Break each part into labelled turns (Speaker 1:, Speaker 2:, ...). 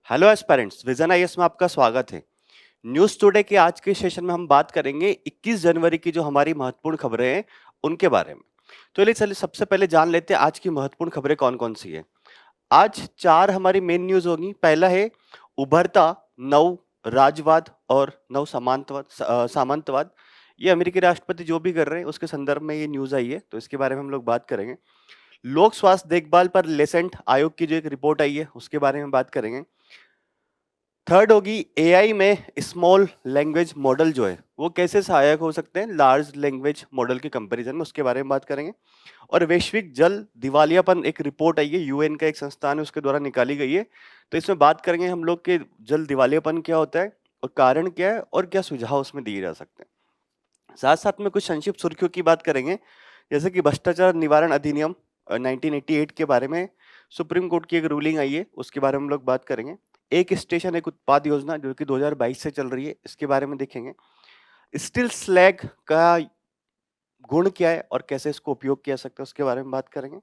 Speaker 1: Hello aspirants, vision IAS में आपका स्वागत है। न्यूज़ टुडे के आज के सेशन में हम बात करेंगे 21 जनवरी की जो हमारी महत्वपूर्ण खबरें हैं उनके बारे में। तो चलिए सबसे पहले जान लेते हैं आज की महत्वपूर्ण खबरें कौन-कौन सी है। आज 4 हमारी मेन न्यूज़ होगी। पहला है उभरता नव राजवाद और नव सामंतवाद। ये अमेरिकी राष्ट्रपति जो भी कर रहे हैं उसके संदर्भ में ये न्यूज़ आई है, तो इसके बारे में हम लोग बात करेंगे। लोक स्वास्थ्य देखभाल पर लेसेंट आयोग की जो एक रिपोर्ट आई है उसके बारे में बात करेंगे। थर्ड होगी एआई में स्मॉल लैंग्वेज मॉडल जो है वो कैसे सहायक हो सकते हैं लार्ज लैंग्वेज मॉडल के कंपैरिजन में, उसके बारे में बात करेंगे। और वैश्विक जल दिवालियापन एक रिपोर्ट आई है, यूएन का एक संस्थान है उसके द्वारा निकाली गई है। तो इसमें बात करेंगे हम लोग के जल दिवालियापन क्या होता है और कारण क्या है और क्या सुझाव उसमें दिए जा सकते हैं। साथ साथ में कुछ संक्षिप्त सुर्खियों की बात करेंगे, जैसे कि भ्रष्टाचार निवारण अधिनियम 1988 के बारे में सुप्रीम कोर्ट की एक रूलिंग आई है, उसके बारे में हम लोग बात करेंगे। एक स्टेशन एक उत्पाद योजना जो कि 2022 से चल रही है, इसके बारे में देखेंगे। स्टील स्लैग का गुण क्या है और कैसे इसको उपयोग किया जा सकता है, उसके बारे में बात करेंगे।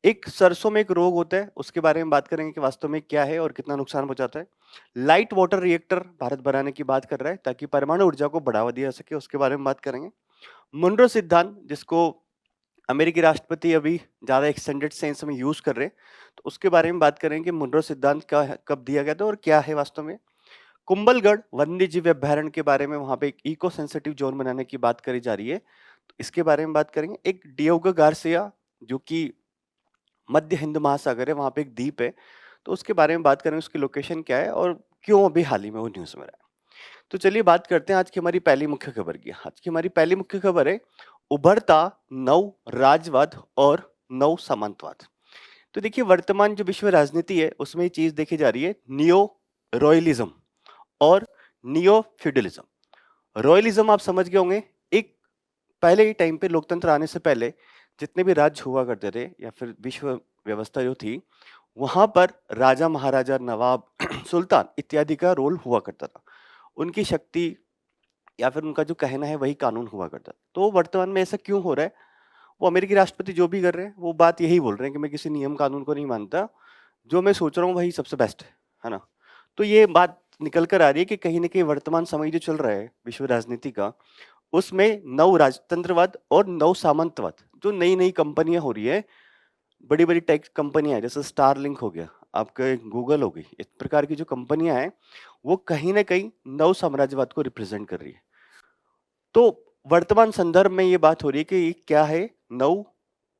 Speaker 1: एक सरसों में एक रोग होता है, उसके बारे में बात करेंगे कि वास्तव में क्या है और कितना नुकसान पहुंचाता है। लाइट वाटर रिएक्टर भारत बनाने की बात कर रहा है ताकि परमाणु ऊर्जा को बढ़ावा दिया जा सके, उसके बारे में बात करेंगे। मुनरो सिद्धांत, जिसको अमेरिकी राष्ट्रपति अभी ज़्यादा एक्सटेंडेड सेंस में यूज़ कर रहे हैं, तो उसके बारे में बात करेंगे कि मुनरो सिद्धांत का कब दिया गया था और क्या है वास्तव में। कुंभलगढ़ वन्यजीव अभयारण्य के बारे में वहाँ पे एक इको सेंसिटिव जोन बनाने की बात करी जा रही है, तो इसके बारे में बात करेंगे। एक डियोगो गार्सिया जो कि मध्य हिंद महासागर है, वहाँ पे एक द्वीप है, तो उसके बारे में बात करेंगे, उसकी लोकेशन क्या है और क्यों अभी हाल ही में वो न्यूज़ में रहा है। तो चलिए बात करते हैं आज की हमारी पहली मुख्य खबर की। आज की हमारी पहली मुख्य खबर है उभरता नव राजवाद और नव सामंतवाद। तो देखिए वर्तमान जो विश्व राजनीति है उसमें ये चीज देखी जा रही है नियो रॉयलिज्म और नियो फ्यूडलिज्म। रॉयलिज्म आप समझ गए होंगे, एक पहले ही टाइम पे लोकतंत्र आने से पहले जितने भी राज्य हुआ करते थे या फिर विश्व व्यवस्था जो थी वहां पर राजा महाराजा नवाब सुल्तान इत्यादि का रोल हुआ करता था। उनकी शक्ति या फिर उनका जो कहना है वही कानून हुआ करता। तो वर्तमान में ऐसा क्यों हो रहा है? वो अमेरिकी राष्ट्रपति जो भी कर रहे हैं वो बात यही बोल रहे हैं कि मैं किसी नियम कानून को नहीं मानता, जो मैं सोच रहा हूँ वही सबसे बेस्ट है ना। तो ये बात निकल कर आ रही है कि कहीं ना कहीं वर्तमान समय जो चल रहा है विश्व राजनीति का, उसमें नव राजतंत्रवाद और नव सामंतवाद जो नई नई कंपनियां हो रही है, बड़ी बड़ी टेक कंपनियां हैं, जैसे स्टारलिंक हो गया, आपके गूगल हो गई, इस प्रकार की जो कंपनियां हैं वो कहीं ना कहीं नव साम्राज्यवाद को रिप्रेजेंट कर रही है। तो वर्तमान संदर्भ में ये बात हो रही है कि ये क्या है नव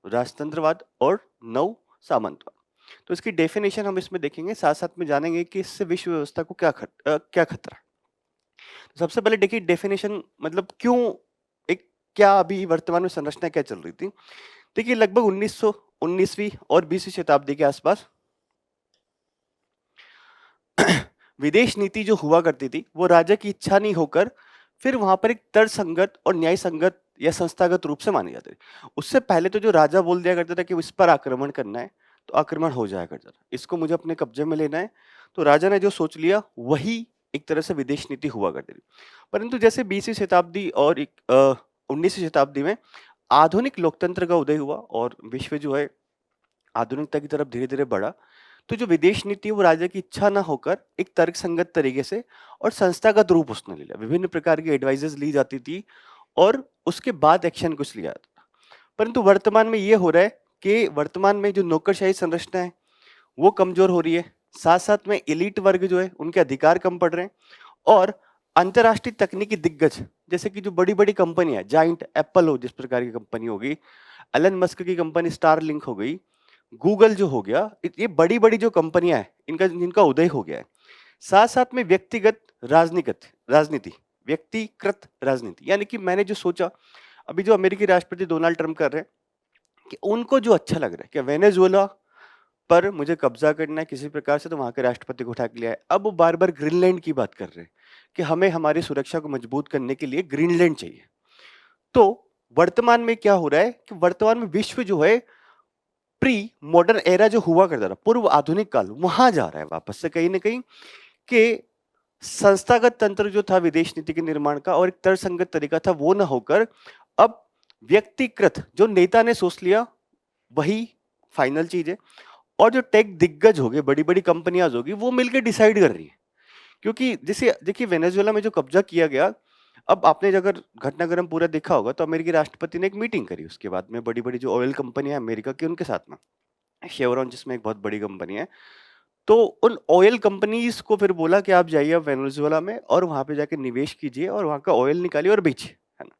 Speaker 1: राजतंत्रवाद और नव सामंतवाद। तो इसकी डेफिनेशन हम इसमें देखेंगे, साथ साथ में जानेंगे कि इससे विश्व व्यवस्था को क्या खतरा है। तो सबसे पहले देखिए डेफिनेशन मतलब क्यों एक क्या अभी वर्तमान में संरचना क्या चल रही थी। देखिए लगभग 1919वीं और 20वीं शताब्दी के आसपास विदेश नीति जो हुआ करती थी वो राजा की इच्छा नहीं होकर फिर वहां पर एक तर्कसंगत और न्याय संगत या संस्थागत रूप से मानी जाती थी। उससे पहले तो जो राजा बोल दिया करता था कि इस पर आक्रमण करना है तो आक्रमण हो जाया करता था, इसको मुझे अपने कब्जे में लेना है, तो राजा ने जो सोच लिया वही एक तरह से विदेश नीति हुआ करती थी। परंतु जैसे 20वीं शताब्दी और 19वीं शताब्दी में आधुनिक लोकतंत्र का उदय हुआ और विश्व जो है आधुनिकता की तरफ धीरे धीरे बढ़ा, तो जो विदेश नीति है वो राजा की इच्छा ना होकर एक तर्कसंगत तरीके से और संस्थागत रूप उसने ले लिया। विभिन्न प्रकार की एडवाइजेस ली जाती थी और उसके बाद एक्शन कुछ लिया जाता था। परंतु वर्तमान में ये हो रहा है कि वर्तमान में जो नौकरशाही संरचना है वो कमजोर हो रही है, साथ साथ में एलीट वर्ग जो है उनके अधिकार कम पड़ रहे हैं और अंतरराष्ट्रीय तकनीकी दिग्गज जैसे कि जो बड़ी बड़ी कंपनी है, जाइंट एप्पल हो जिस प्रकार की कंपनी होगी, एलन मस्क की कंपनी स्टारलिंक हो गई, गूगल जो हो गया, ये बड़ी बड़ी जो कंपनियां हैं इनका जिनका उदय हो गया है। साथ साथ में व्यक्तिगत राजनीति व्यक्तिकृत राजनीति, यानी कि मैंने जो सोचा अभी जो अमेरिकी राष्ट्रपति डोनाल्ड ट्रंप कर रहे हैं कि उनको जो अच्छा लग रहा है कि वेनेजुएला पर मुझे कब्जा करना है किसी प्रकार से, तो वहां के राष्ट्रपति को उठा के लिया है। अब वो बार बार ग्रीनलैंड की बात कर रहे हैं कि हमें हमारी सुरक्षा को मजबूत करने के लिए ग्रीनलैंड चाहिए। तो वर्तमान में क्या हो रहा है कि वर्तमान में विश्व जो है प्री मॉडर्न एरा जो हुआ करता था, पूर्व आधुनिक काल, वहां जा रहा है वापस से कहीं ना कहीं कि संस्थागत तंत्र जो था विदेश नीति के निर्माण का और एक तर्कसंगत तरीका था वो ना होकर अब व्यक्तिकृत जो नेता ने सोच लिया वही फाइनल चीज है। और जो टेक दिग्गज हो गए, बड़ी-बड़ी कंपनियाँ होगी, वो मिलके डिसाइड कर रही हैं। क्योंकि जैसे देखिए वेनेजुएला में जो कब्जा किया गया, अब आपने अगर घटनाक्रम पूरा देखा होगा तो अमेरिकी राष्ट्रपति ने एक मीटिंग करी उसके बाद में बड़ी-बड़ी जो ऑयल कंपनियाँ हैं अमेरिका की उनके साथ में। शेवरॉन जिसमें एक बहुत बड़ी कंपनी है। तो उन ऑयल कंपनीज़ को फिर बोला कि आप जाइए अब वेनेजुएला में और वहाँ पे जाके निवेश कीजिए और वहाँ का ऑयल निकालिए और बेचिए, है ना?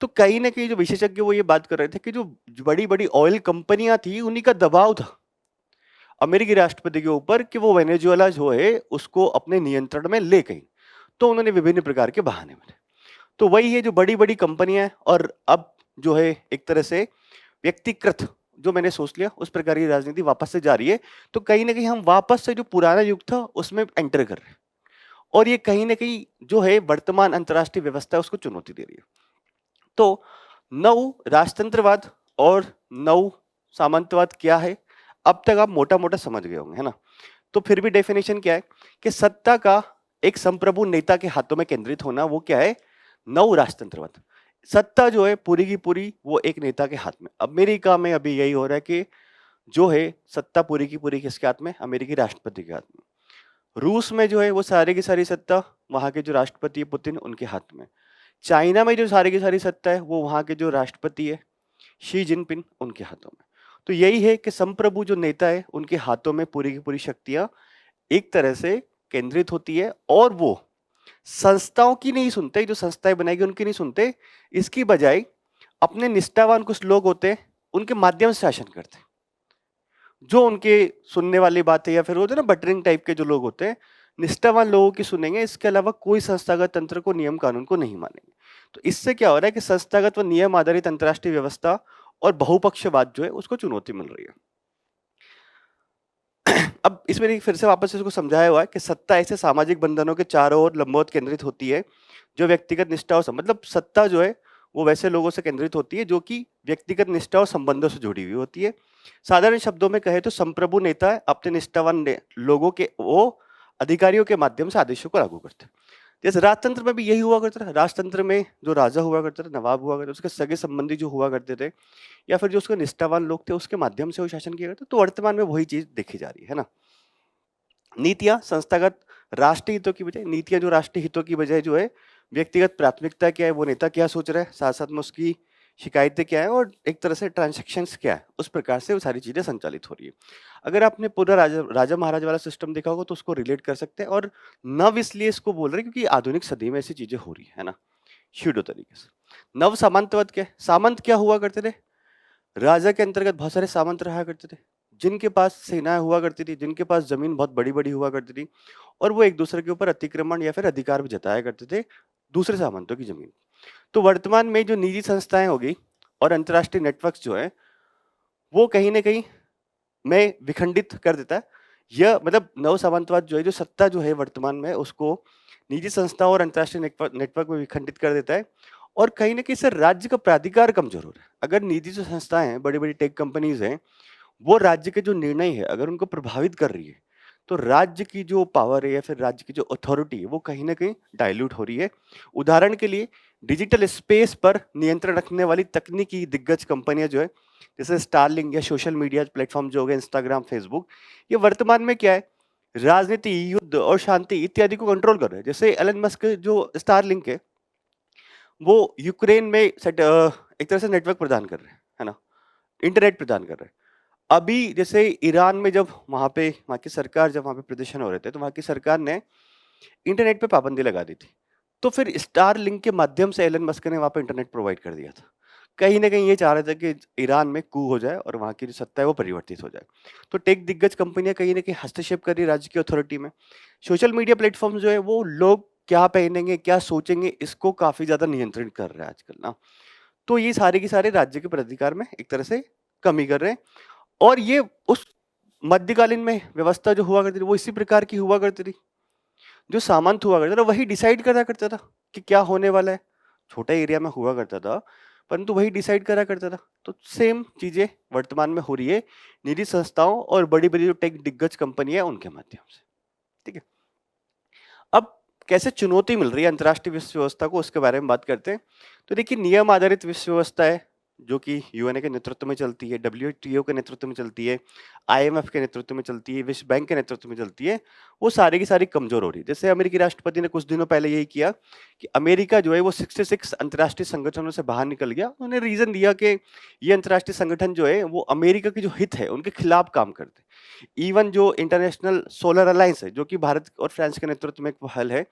Speaker 1: तो कहीं न कहीं जो विशेषज्ञ वो ये बात कर रहे थे कि जो बड़ी-बड़ी ऑयल कंपनियाँ थी, उन्हीं का दबाव था अमेरिकी राष्ट्रपति के ऊपर कि वो वेनेजुएला जो है उसको अपने नियंत्रण में ले गई। तो उन्होंने विभिन्न प्रकार के बहाने बनाए। तो वही है जो बड़ी-बड़ी कंपनियाँ हैं और अब जो है एक तरह से व्यक्तिकृत जो मैंने सोच लिया उस प्रकार की राजनीति वापस से जा रही है। तो कहीं न कहीं हम वापस से जो पुराना युग था उसमें एंटर कर रहे हैं। और ये कहीं न कहीं जो है वर्तमान अंतर्राष्ट्रीय व्यवस्था है उसको चुनौती दे रही है। तो नव राजतंत्रवाद और नव सामंतवाद क्या है? अब तक आप मोटा-मोटा समझ गए होंगे, है ना? तो फिर भी डेफिनेशन क्या है कि सत्ता का एक संप्रभु नेता के हाथों में केंद्रित होना वो क्या है? नव राजतंत्रवाद। सत्ता जो है पूरी की पूरी वो एक नेता के हाथ में। अमेरिका में अभी यही हो रहा है कि जो है सत्ता पूरी की पूरी किसके हाथ में? अमेरिकी राष्ट्रपति के हाथ में। रूस में जो है वो सारी की सारी सत्ता वहाँ के जो राष्ट्रपति है पुतिन उनके हाथ में। चाइना में जो सारी की सारी सत्ता है वो वहाँ के जो राष्ट्रपति है शी जिनपिंग उनके हाथों में। तो यही है कि संप्रभु जो नेता है उनके हाथों में पूरी की पूरी शक्तियाँ एक तरह से केंद्रित होती है और वो संस्थाओं की नहीं सुनते, जो संस्थाएं बनाई गई उनकी नहीं सुनते, इसकी बजाय अपने निष्ठावान कुछ लोग होते हैं उनके माध्यम से शासन करते हैं। जो उनके सुनने वाली बात है या फिर होते हैं ना बटरिंग टाइप के जो लोग होते हैं, निष्ठावान लोगों की सुनेंगे, इसके अलावा कोई संस्थागत तंत्र को नियम कानून को नहीं मानेंगे। तो इससे क्या हो रहा है कि संस्थागत व नियम आधारित अंतर्राष्ट्रीय व्यवस्था और बहुपक्षवाद जो है उसको चुनौती मिल रही है। अब इसमें फिर से वापस इसको समझाया हुआ है कि सत्ता ऐसे सामाजिक बंधनों के चारों ओर लंबवत केंद्रित होती है जो व्यक्तिगत निष्ठा और मतलब सत्ता जो है वो वैसे लोगों से केंद्रित होती है जो कि व्यक्तिगत निष्ठा और संबंधों से जुड़ी हुई होती है। साधारण शब्दों में कहे तो संप्रभु नेता अपने निष्ठावान लोगों के वो अधिकारियों के माध्यम से आदेशों को लागू करते हैं। जैसे राजतंत्र में भी यही हुआ करता था। राजतंत्र में जो राजा हुआ करता था, नवाब हुआ करता, उसके सगे संबंधी जो हुआ करते थे या फिर जो उसके निष्ठावान लोग थे उसके माध्यम से वो शासन किया करते। तो वर्तमान में वही चीज देखी जा रही है ना। नीतियां संस्थागत राष्ट्रीय हितों की बजाय नीतियां जो राष्ट्रीय हितों की बजाय जो है व्यक्तिगत प्राथमिकता क्या है, वो नेता क्या सोच रहा है, साथ साथ में उसकी शिकायतें क्या है और एक तरह से ट्रांजैक्शंस क्या है, उस प्रकार से वो सारी चीजें संचालित हो रही है। अगर आपने पूरा राजा राजा महाराजा वाला सिस्टम देखा होगा तो उसको रिलेट कर सकते हैं और नव इसलिए इसको बोल रहे हैं क्योंकि आधुनिक सदी में ऐसी चीजें हो रही है ना, शूडो तरीके से। नव सामंतवाद क्या है? सामंत क्या हुआ करते थे? राजा के अंतर्गत बहुत सारे सामंत रहा करते थे जिनके पास सेनाएं हुआ करती थी, जिनके पास जमीन बहुत बड़ी बड़ी हुआ करती थी और वो एक दूसरे के ऊपर अतिक्रमण या फिर अधिकार भी जताया करते थे दूसरे सामंतों की जमीन। तो वर्तमान में जो निजी संस्थाएं होगी और अंतर्राष्ट्रीय नेटवर्क्स जो है वो कहीं ना कहीं में विखंडित कर देता है। यह मतलब नव सामंतवाद जो है जो सत्ता जो है वर्तमान में उसको निजी संस्थाओं और अंतर्राष्ट्रीय नेटवर्क में विखंडित कर देता है और कहीं ना कहीं से राज्य का प्राधिकार कमजोर हो रहा है। अगर निजी जो संस्थाएं हैं, बड़ी बड़ी टेक कंपनीज हैं, वो राज्य के जो निर्णय है अगर उनको प्रभावित कर रही है तो राज्य की जो पावर है या फिर राज्य की जो अथॉरिटी है वो कहीं ना कहीं डाइल्यूट हो रही है। उदाहरण के लिए डिजिटल स्पेस पर नियंत्रण रखने वाली तकनीकी दिग्गज कंपनियां जो है जैसे स्टारलिंक या सोशल मीडिया प्लेटफॉर्म जो हो गए इंस्टाग्राम, फेसबुक, ये वर्तमान में क्या है राजनीति, युद्ध और शांति इत्यादि को कंट्रोल कर रहे हैं। जैसे एलन मस्क जो स्टारलिंक है वो यूक्रेन में एक तरह से नेटवर्क प्रदान कर रहे हैं, है ना, इंटरनेट प्रदान कर रहे हैं। अभी जैसे ईरान में जब वहाँ की सरकार जब वहाँ पे प्रदर्शन हो रहे थे तो वहाँ की सरकार ने इंटरनेट पे पाबंदी लगा दी थी। तो फिर स्टार लिंक के माध्यम से एलन मस्क ने वहाँ पे इंटरनेट प्रोवाइड कर दिया था। कहीं न कहीं ये चाह रहे थे कि ईरान में कू हो जाए और वहाँ की जो सत्ता है वो परिवर्तित हो जाए। तो टेक दिग्गज कंपनियाँ कहीं न कहीं हस्तक्षेप कर रही है राज्य की अथॉरिटी में। सोशल मीडिया प्लेटफ़ॉर्म जो है वो लोग क्या पहनेंगे, क्या सोचेंगे इसको काफ़ी ज़्यादा नियंत्रित कर रहा है आजकल ना। तो ये सारे के सारे राज्य के प्राधिकार में एक तरह से कमी कर रहे हैं और ये उस मध्यकालीन में व्यवस्था जो हुआ करती थी वो इसी प्रकार की हुआ करती थी। जो सामंत हुआ करता था वही डिसाइड करा करता था कि क्या होने वाला है। छोटा एरिया में हुआ करता था परंतु वही डिसाइड करा करता था। तो सेम चीजें वर्तमान में हो रही है निजी संस्थाओं और बड़ी बड़ी जो टेक दिग्गज कंपनी है उनके माध्यम से। ठीक है, अब कैसे चुनौती मिल रही है अंतर्राष्ट्रीय विश्व व्यवस्था को उसके बारे में बात करते हैं। तो देखिए नियम आधारित विश्व व्यवस्था है जो कि यूएनए के नेतृत्व में चलती है, डब्ल्यूटीओ के नेतृत्व में चलती है, आईएमएफ के नेतृत्व में चलती है, विश्व बैंक के नेतृत्व में चलती है, वो सारी की सारी कमजोर हो रही है। जैसे अमेरिकी राष्ट्रपति ने कुछ दिनों पहले यही किया कि अमेरिका जो है वो 66 अंतर्राष्ट्रीय संगठनों से बाहर निकल गया। उन्होंने रीजन दिया कि ये अंतर्राष्ट्रीय संगठन जो है वो अमेरिका के जो हित है उनके खिलाफ काम करते हैं। इवन जो इंटरनेशनल सोलर अलायंस है, जो कि भारत और फ्रांस के नेतृत्व में एक पहल है,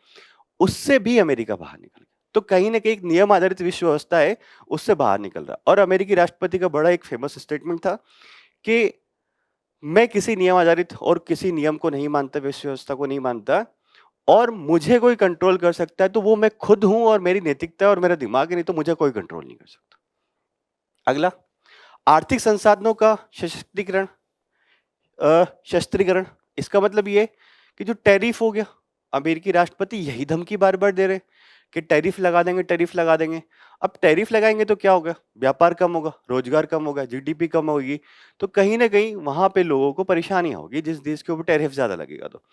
Speaker 1: उससे भी अमेरिका बाहर निकल गया। तो कहीं ना कहीं एक नियम आधारित विश्व व्यवस्था है, उससे बाहर निकल रहा। और अमेरिकी राष्ट्रपति का बड़ा एक फेमस स्टेटमेंट था कि मैं किसी नियम आधारित और किसी नियम को नहीं मानता, विश्व व्यवस्था को नहीं मानता, और मुझे कोई कंट्रोल कर सकता है तो वो मैं खुद हूं और मेरी नैतिकता और मेरा दिमाग है, नहीं तो मुझे कोई कंट्रोल नहीं कर सकता। अगला, आर्थिक संसाधनों का सशक्तिकरण, शस्त्रीकरण। इसका मतलब ये कि जो टैरिफ हो गया, अमेरिकी राष्ट्रपति यही धमकी बार बार दे रहे कि टैरिफ लगा देंगे, टैरिफ लगा देंगे। अब टैरिफ लगाएंगे तो क्या होगा? व्यापार कम होगा, रोजगार कम होगा, जीडीपी कम होगी, तो कहीं ना कहीं वहां पे लोगों को परेशानियां होगी जिस देश के ऊपर टैरिफ ज्यादा लगेगा। तो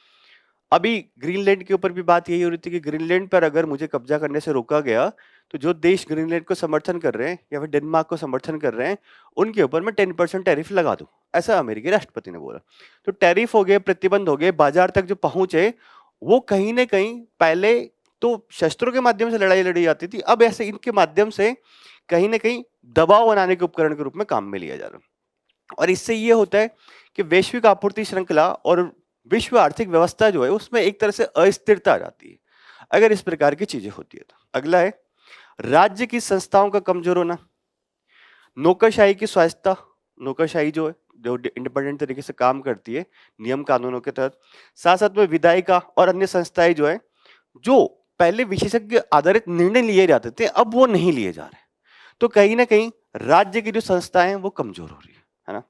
Speaker 1: अभी ग्रीनलैंड के ऊपर भी बात यही हो रही थी कि ग्रीनलैंड पर अगर मुझे कब्जा करने से रोका गया तो जो देश ग्रीनलैंड को समर्थन कर रहे हैं या फिर डेनमार्क को समर्थन कर रहे हैं, उनके ऊपर मैं 10% टैरिफ लगा दूं, ऐसा अमेरिकी राष्ट्रपति ने बोला। तो टैरिफ हो गए, प्रतिबंध हो गए, बाजार तक जो पहुंच है वो कहीं ना कहीं पहले तो शस्त्रों के माध्यम से लड़ाई लड़ी जाती थी, अब ऐसे इनके माध्यम से कहीं ना कहीं दबाव बनाने के उपकरण के रूप में काम में लिया जा रहा है। और इससे ये होता है कि वैश्विक आपूर्ति श्रृंखला और विश्व आर्थिक व्यवस्था जो है उसमें एक तरह से अस्थिरता आ जाती है अगर इस प्रकार की चीजें होती है तो। अगला है राज्य की संस्थाओं का कमजोर होना, नौकरशाही की स्वायत्तता। नौकरशाही जो है जो इंडिपेंडेंट तरीके से काम करती है नियम कानूनों के तहत, साथ साथ में विधायिका और अन्य संस्थाएं जो है, जो पहले विशेषज्ञ आधारित निर्णय लिए जाते थे अब वो नहीं लिए जा रहे, तो कहीं ना कहीं राज्य की जो संस्थाएं हैं वो कमजोर हो रही है ना।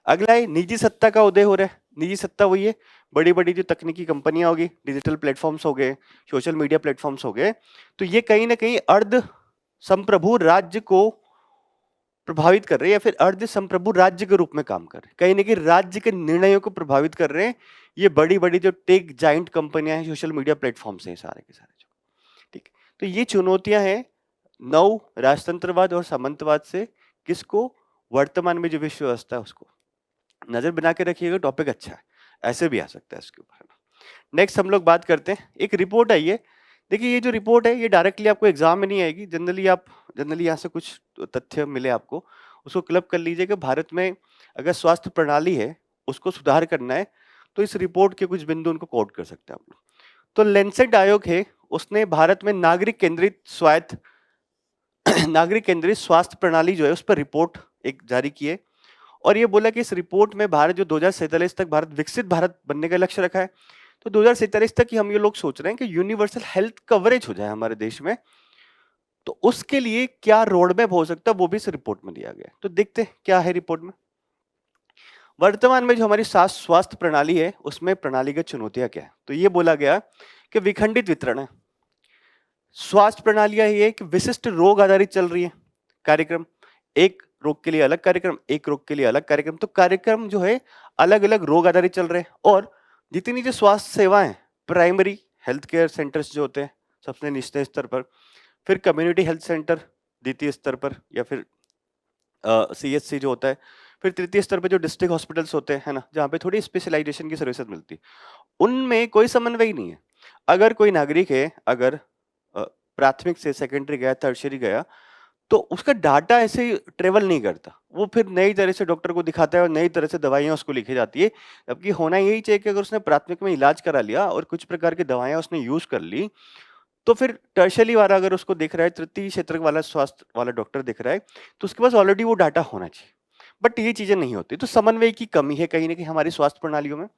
Speaker 1: अगला है निजी सत्ता का उदय हो रहा है। निजी सत्ता वही है, बड़ी बड़ी जो तकनीकी कंपनियां होगी, डिजिटल प्लेटफॉर्म्स हो गए, सोशल मीडिया प्लेटफॉर्म्स हो गए, तो ये कहीं ना कहीं अर्ध संप्रभु राज्य को प्रभावित कर रहे हैं या फिर अर्ध संप्रभु राज्य के रूप में काम कर रहे हैं, कहीं ना कहीं राज्य के निर्णयों को प्रभावित कर रहे हैं। ये बड़ी बड़ी जो टेक जाइंट कंपनियां हैं, सोशल मीडिया प्लेटफॉर्म्स हैं, सारे के सारे जो, ठीक। तो ये चुनौतियां हैं नव राजतंत्रवाद और सामंतवाद से किसको, वर्तमान में जो विश्व व्यवस्था है उसको। नजर बना के रखिएगा, टॉपिक अच्छा है, ऐसे भी आ सकता है इसके ऊपर। नेक्स्ट हम लोग बात करते हैं, एक रिपोर्ट आई है। देखिए ये जो रिपोर्ट है ये डायरेक्टली आपको एग्जाम में नहीं आएगी, जनरली यहाँ से कुछ तथ्य मिले आपको, उसको क्लब कर लीजिए कि भारत में अगर स्वास्थ्य प्रणाली है उसको सुधार करना है तो इस रिपोर्ट के कुछ बिंदु उनको कोट कर सकते हैं आप लोग। तो लेंसेट आयोग है, उसने भारत में नागरिक केंद्रित स्वास्थ्य प्रणाली जो है उस पर रिपोर्ट एक जारी की है, और ये बोला कि इस रिपोर्ट में भारत जो 2047 तक भारत विकसित भारत बनने का लक्ष्य रखा है, तो 2047 तक ही हम ये लोग सोच रहे हैं कि यूनिवर्सल हेल्थ कवरेज हो जाए हमारे देश में। तो उसके लिए क्या रोड मैप हो सकता है वो भी इस रिपोर्ट में दिया गया है। तो देखते हैं क्या है रिपोर्ट में। वर्तमान में जो हमारी स्वास्थ्य प्रणाली है उसमें प्रणालीगत चुनौतियां क्या है, तो ये बोला गया कि विखंडित वितरण है। स्वास्थ्य प्रणालियां ये कि विशिष्ट रोग आधारित चल रही है कार्यक्रम, एक रोग के लिए अलग कार्यक्रम, एक रोग के लिए अलग कार्यक्रम, तो कार्यक्रम जो है अलग अलग रोग आधारित चल रहे हैं। और जितनी जो स्वास्थ्य सेवाएं, प्राइमरी हेल्थ केयर सेंटर्स जो होते हैं सबसे निचले स्तर पर, फिर कम्युनिटी हेल्थ सेंटर द्वितीय स्तर पर, या फिर सीएचसी जो होता है, फिर तृतीय स्तर पर जो डिस्ट्रिक्ट हॉस्पिटल्स होते हैं, है ना, जहाँ पे थोड़ी स्पेशलाइजेशन की सर्विसेज मिलती है, उनमें कोई समन्वय नहीं है। अगर कोई नागरिक है, अगर प्राथमिक से सेकेंडरी गया, टर्शियरी गया, तो उसका डाटा ऐसे ट्रेवल नहीं करता, वो फिर नई तरह से डॉक्टर को दिखाता है और नई तरह से दवाइयां उसको लिखी जाती है। जबकि होना यही चाहिए कि अगर उसने प्राथमिक में इलाज करा लिया और कुछ प्रकार की दवाइयां उसने यूज कर ली, तो फिर टर्शियरी वाला अगर उसको दिख रहा है, तृतीय क्षेत्र वाला स्वास्थ्य वाला डॉक्टर दिख रहा है, तो उसके पास ऑलरेडी वो डाटा होना चाहिए। बट ये चीजें नहीं होती, तो समन्वय की कमी है कहीं ना कहीं हमारी स्वास्थ्य प्रणालियों में।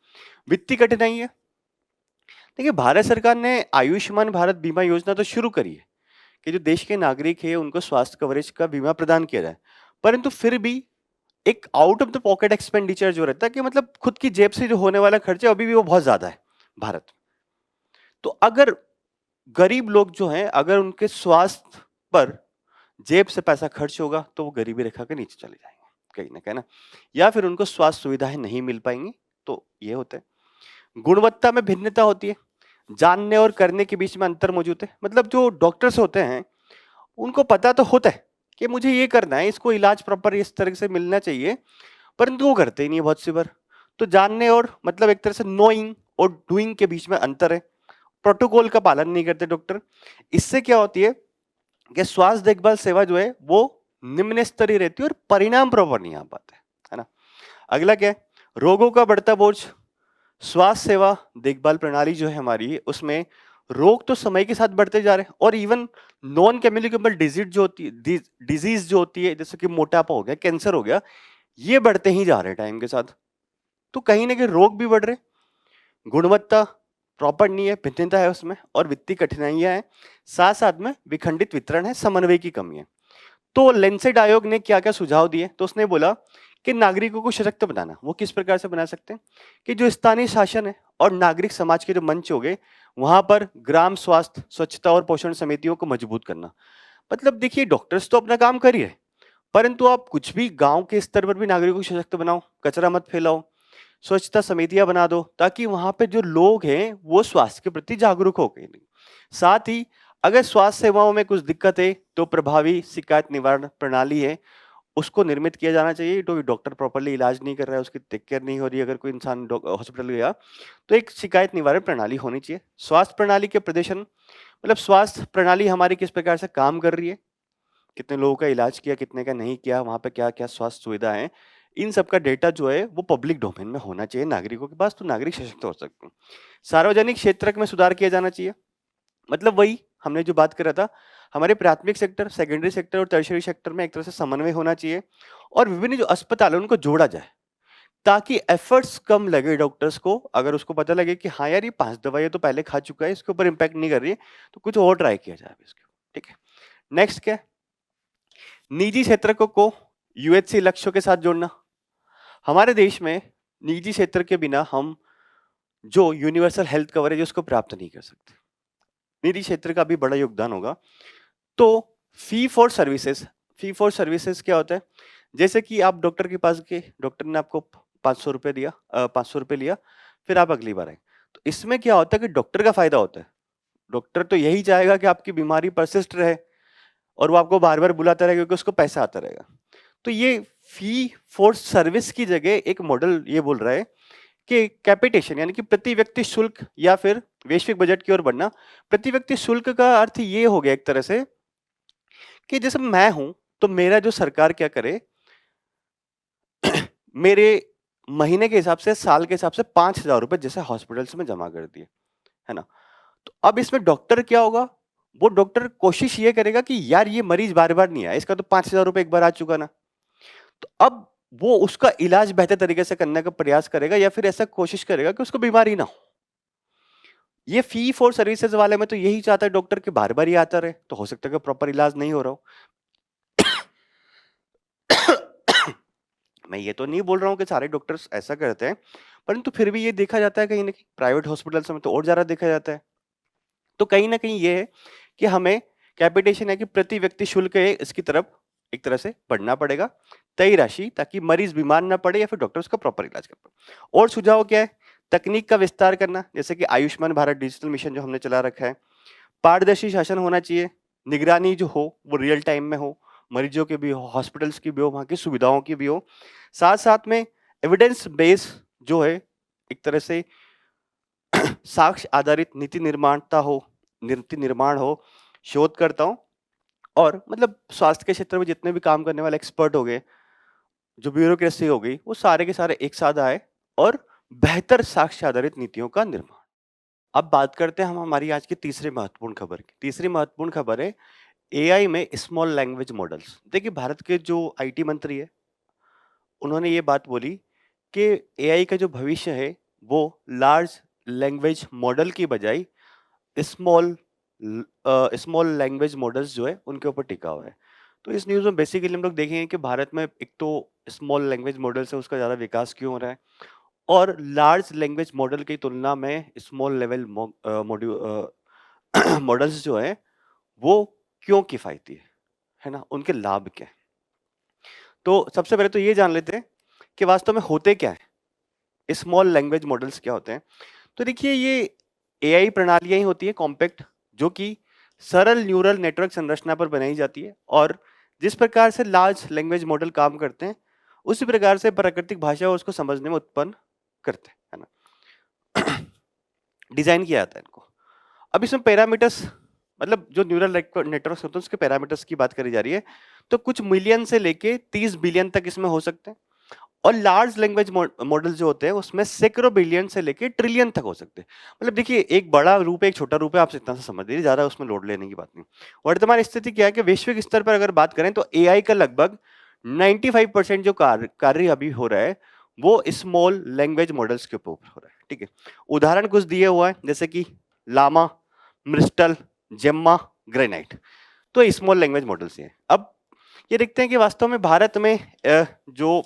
Speaker 1: वित्तीय कठिनाई है। देखिए भारत सरकार ने आयुष्मान भारत बीमा योजना तो शुरू करी है कि जो देश के नागरिक है उनको स्वास्थ्य कवरेज का बीमा प्रदान किया जाए, परंतु फिर भी एक out of the pocket expenditure जो रहता है, कि मतलब खुद की जेब से जो होने वाला खर्चा अभी भी वो बहुत ज्यादा है भारत में। तो अगर गरीब लोग जो हैं, अगर उनके स्वास्थ्य पर जेब से पैसा खर्च होगा तो वो गरीबी रेखा के नीचे चले जाएंगे कहीं ना कहीं ना, या फिर उनको स्वास्थ्य सुविधाएं नहीं मिल पाएंगी। तो ये होता है। गुणवत्ता में भिन्नता होती है, जानने और करने के बीच में अंतर मौजूद है। मतलब जो डॉक्टर्स होते हैं उनको पता तो होता है कि मुझे ये करना है, इसको इलाज प्रॉपर इस तरह से मिलना चाहिए, परंतु वो करते ही नहीं है बहुत सी बार। तो जानने और मतलब एक तरह से नोइंग और डूइंग के बीच में अंतर है। प्रोटोकॉल का पालन नहीं करते डॉक्टर। इससे क्या होती है कि स्वास्थ्य देखभाल सेवा जो है वो निम्न स्तरीय रहती है और परिणाम प्रॉपर नहीं आ पाते, है ना। अगला क्या है, रोगों का बढ़ता बोझ। स्वास्थ्य सेवा देखभाल प्रणाली जो है हमारी, उसमें रोग तो समय के साथ बढ़ते जा रहे हैं, और इवन नॉन कम्युनिकेबल डिजीज जो होती है, डिजीज जो होती है, जैसे कि मोटापा हो गया, कैंसर हो गया, ये बढ़ते ही जा रहे हैं टाइम के साथ। तो कहीं ना कहीं रोग भी बढ़ रहे, गुणवत्ता प्रॉपर नहीं है, भिन्नता है उसमें, और वित्तीय कठिनाइयां हैं, साथ साथ में विखंडित वितरण है, समन्वय की कमी है। तो लेंसेट आयोग ने क्या क्या सुझाव दिए, तो उसने बोला कि नागरिकों को सशक्त बनाना। वो किस प्रकार से बना सकते हैं कि जो स्थानीय शासन है और नागरिक समाज के जो मंच हो गए, वहां पर ग्राम स्वास्थ्य, स्वच्छता और पोषण समितियों को मजबूत करना। मतलब देखिए, डॉक्टर्स तो अपना काम कर ही रहे, परंतु आप कुछ भी गांव के स्तर पर भी नागरिकों को सशक्त बनाओ, कचरा मत फैलाओ, स्वच्छता समितियां बना दो, ताकि वहां पे जो लोग हैं वो स्वास्थ्य के प्रति जागरूक हो गए। साथ ही अगर स्वास्थ्य सेवाओं में कुछ दिक्कत है तो प्रभावी शिकायत निवारण प्रणाली है, उसको निर्मित किया जाना चाहिए। तो डॉक्टर प्रॉपर्ली इलाज नहीं कर रहा है, उसकी टेक केयर नहीं हो रही है, अगर कोई इंसान हॉस्पिटल गया, तो एक शिकायत निवारण प्रणाली होनी चाहिए। स्वास्थ्य प्रणाली के प्रदर्शन, मतलब स्वास्थ्य प्रणाली हमारी किस प्रकार से काम कर रही है, कितने लोगों का इलाज किया, कितने का नहीं किया, वहां पे क्या क्या स्वास्थ्य सुविधा है, इन सब का डेटा जो है वो पब्लिक डोमेन में होना चाहिए नागरिकों के पास, तो नागरिक सशक्त हो सकते हैं। सार्वजनिक क्षेत्र में सुधार किया जाना चाहिए। मतलब वही हमने जो बात करा था, हमारे प्राथमिक सेक्टर, सेकेंडरी सेक्टर और टर्शियरी सेक्टर में एक तरह से समन्वय होना चाहिए, और विभिन्न जो अस्पताल है उनको जोड़ा जाए, ताकि एफर्ट्स कम लगे डॉक्टर्स को। अगर उसको पता लगे कि हाँ यार, ये 5 दवाइयां तो पहले खा चुका है, इसके ऊपर इम्पैक्ट नहीं कर रही है, तो कुछ और ट्राई किया जाए इसके। ठीक है, नेक्स्ट क्या है, निजी क्षेत्र को यूएचसी लक्ष्यों के साथ जोड़ना। हमारे देश में निजी क्षेत्र के बिना हम जो यूनिवर्सल हेल्थ कवरेज उसको प्राप्त नहीं कर सकते। निजी क्षेत्र का भी बड़ा योगदान होगा। तो fee for services, fee for services क्या होता है, जैसे कि आप डॉक्टर के पास गए, डॉक्टर ने आपको 500 रुपए दिया, 500 रुपए लिया, फिर आप अगली बार आए, तो इसमें क्या होता है कि डॉक्टर का फायदा होता है। डॉक्टर तो यही चाहेगा कि आपकी बीमारी परसिस्ट रहे, और वो आपको बार बार बुलाता रहेगा क्योंकि उसको पैसा आता रहेगा। तो ये फी फॉर सर्विस की जगह एक मॉडल ये बोल रहा है कि कैपिटेशन, यानी कि प्रति व्यक्ति शुल्क, या फिर वैश्विक बजट की ओर बढ़ना। प्रति व्यक्ति शुल्क का अर्थ ये हो गया एक तरह से कि जैसे मैं हूं, तो मेरा जो सरकार क्या करे, मेरे महीने के हिसाब से, साल के हिसाब से 5,000 रुपए जैसे हॉस्पिटल्स में जमा कर दिए, है ना। तो अब इसमें डॉक्टर क्या होगा, वो डॉक्टर कोशिश ये करेगा कि यार ये मरीज बार बार नहीं आया, इसका तो 5,000 रुपए एक बार आ चुका ना, तो अब वो उसका इलाज बेहतर तरीके से करने का प्रयास करेगा, या फिर ऐसा कोशिश करेगा कि उसको बीमारी ना हो। ये फी फॉर सर्विसेज वाले में तो यही चाहता है डॉक्टर के बार बार ही आता रहे, तो हो सकता है कि प्रॉपर इलाज नहीं हो रहा हो। मैं ये तो नहीं बोल रहा हूँ कि सारे डॉक्टर्स ऐसा करते हैं, परंतु फिर भी ये देखा जाता है कहीं ना कहीं, प्राइवेट हॉस्पिटल्स में तो और ज्यादा देखा जाता है। तो कहीं ना कहीं ये है कि हमें कैपिटेशन है कि प्रति व्यक्ति शुल्क है, इसकी तरफ एक तरह से बढ़ना पड़ेगा, तय राशि, ताकि मरीज बीमार ना पड़े या फिर डॉक्टर उसका प्रॉपर इलाज कर पाए। और सुझाव क्या है, तकनीक का विस्तार करना, जैसे कि आयुष्मान भारत डिजिटल मिशन जो हमने चला रखा है। पारदर्शी शासन होना चाहिए, निगरानी जो हो वो रियल टाइम में हो, मरीजों की भी हो, हॉस्पिटल्स की भी हो, वहां की सुविधाओं की भी हो। साथ साथ में एविडेंस बेस जो है, एक तरह से साक्ष्य आधारित नीति निर्माण हो, शोधकर्ताओं और मतलब स्वास्थ्य के क्षेत्र में जितने भी काम करने वाले एक्सपर्ट हो गए, जो ब्यूरोक्रेसी हो गई, वो सारे के सारे एक साथ आए, और बेहतर साक्ष्य आधारित नीतियों का निर्माण। अब बात करते हैं हम हमारी आज की तीसरी महत्वपूर्ण खबर की। तीसरी महत्वपूर्ण खबर है एआई में स्मॉल लैंग्वेज मॉडल्स। देखिए, भारत के जो आईटी मंत्री है, उन्होंने ये बात बोली कि एआई का जो भविष्य है वो लार्ज लैंग्वेज मॉडल की बजाय स्मॉल स्मॉल लैंग्वेज मॉडल्स जो है उनके ऊपर टिका हुआ है। तो इस न्यूज़ में बेसिकली हम लोग देखेंगे कि भारत में एक तो स्मॉल लैंग्वेज मॉडल्स है, उसका ज़्यादा विकास क्यों हो रहा है, और लार्ज लैंग्वेज मॉडल की तुलना में स्मॉल लेवल मॉडल्स जो है वो क्यों किफ़ायती है ना, उनके लाभ क्या है। तो सबसे पहले तो ये जान लेते हैं कि वास्तव में होते क्या है, स्मॉल लैंग्वेज मॉडल्स क्या होते हैं। तो देखिए, ये एआई प्रणालियां ही होती है कॉम्पैक्ट, जो कि सरल न्यूरल नेटवर्क संरचना पर बनाई जाती है और जिस प्रकार से लार्ज लैंग्वेज मॉडल काम करते हैं उसी प्रकार से प्राकृतिक भाषा उसको समझने में उत्पन्न करते हैं, है ना। डिजाइन किया जाता है इनको। अब इसमें पैरामीटर्स, मतलब जो न्यूरल नेटवर्क होते हैं उसके पैरामीटर्स की बात करी जा रही है, तो कुछ मिलियन से लेके 30 बिलियन तक इसमें हो सकते हैं, और लार्ज लैंग्वेज मॉडल जो होते हैं उसमें सैकड़ों बिलियन से लेके ट्रिलियन तक हो सकते हैं। मतलब देखिए, एक बड़ा रूप है एक छोटा रूप है, आप इतना सा समझ लीजिए, ज्यादा उसमें लोड लेने की बात नहीं। वर्तमान स्थिति क्या है कि वैश्विक स्तर पर अगर बात करें तो एआई का लगभग 95% जो कार्य अभी हो रहा है वो स्मॉल लैंग्वेज मॉडल्स के ऊपर हो रहा है, ठीक है। उदाहरण कुछ दिए हुआ है जैसे कि लामा, मिस्टल, जेम्मा, ग्रेनाइट, तो स्मॉल लैंग्वेज मॉडल्स हैं। अब ये देखते हैं कि वास्तव में भारत में जो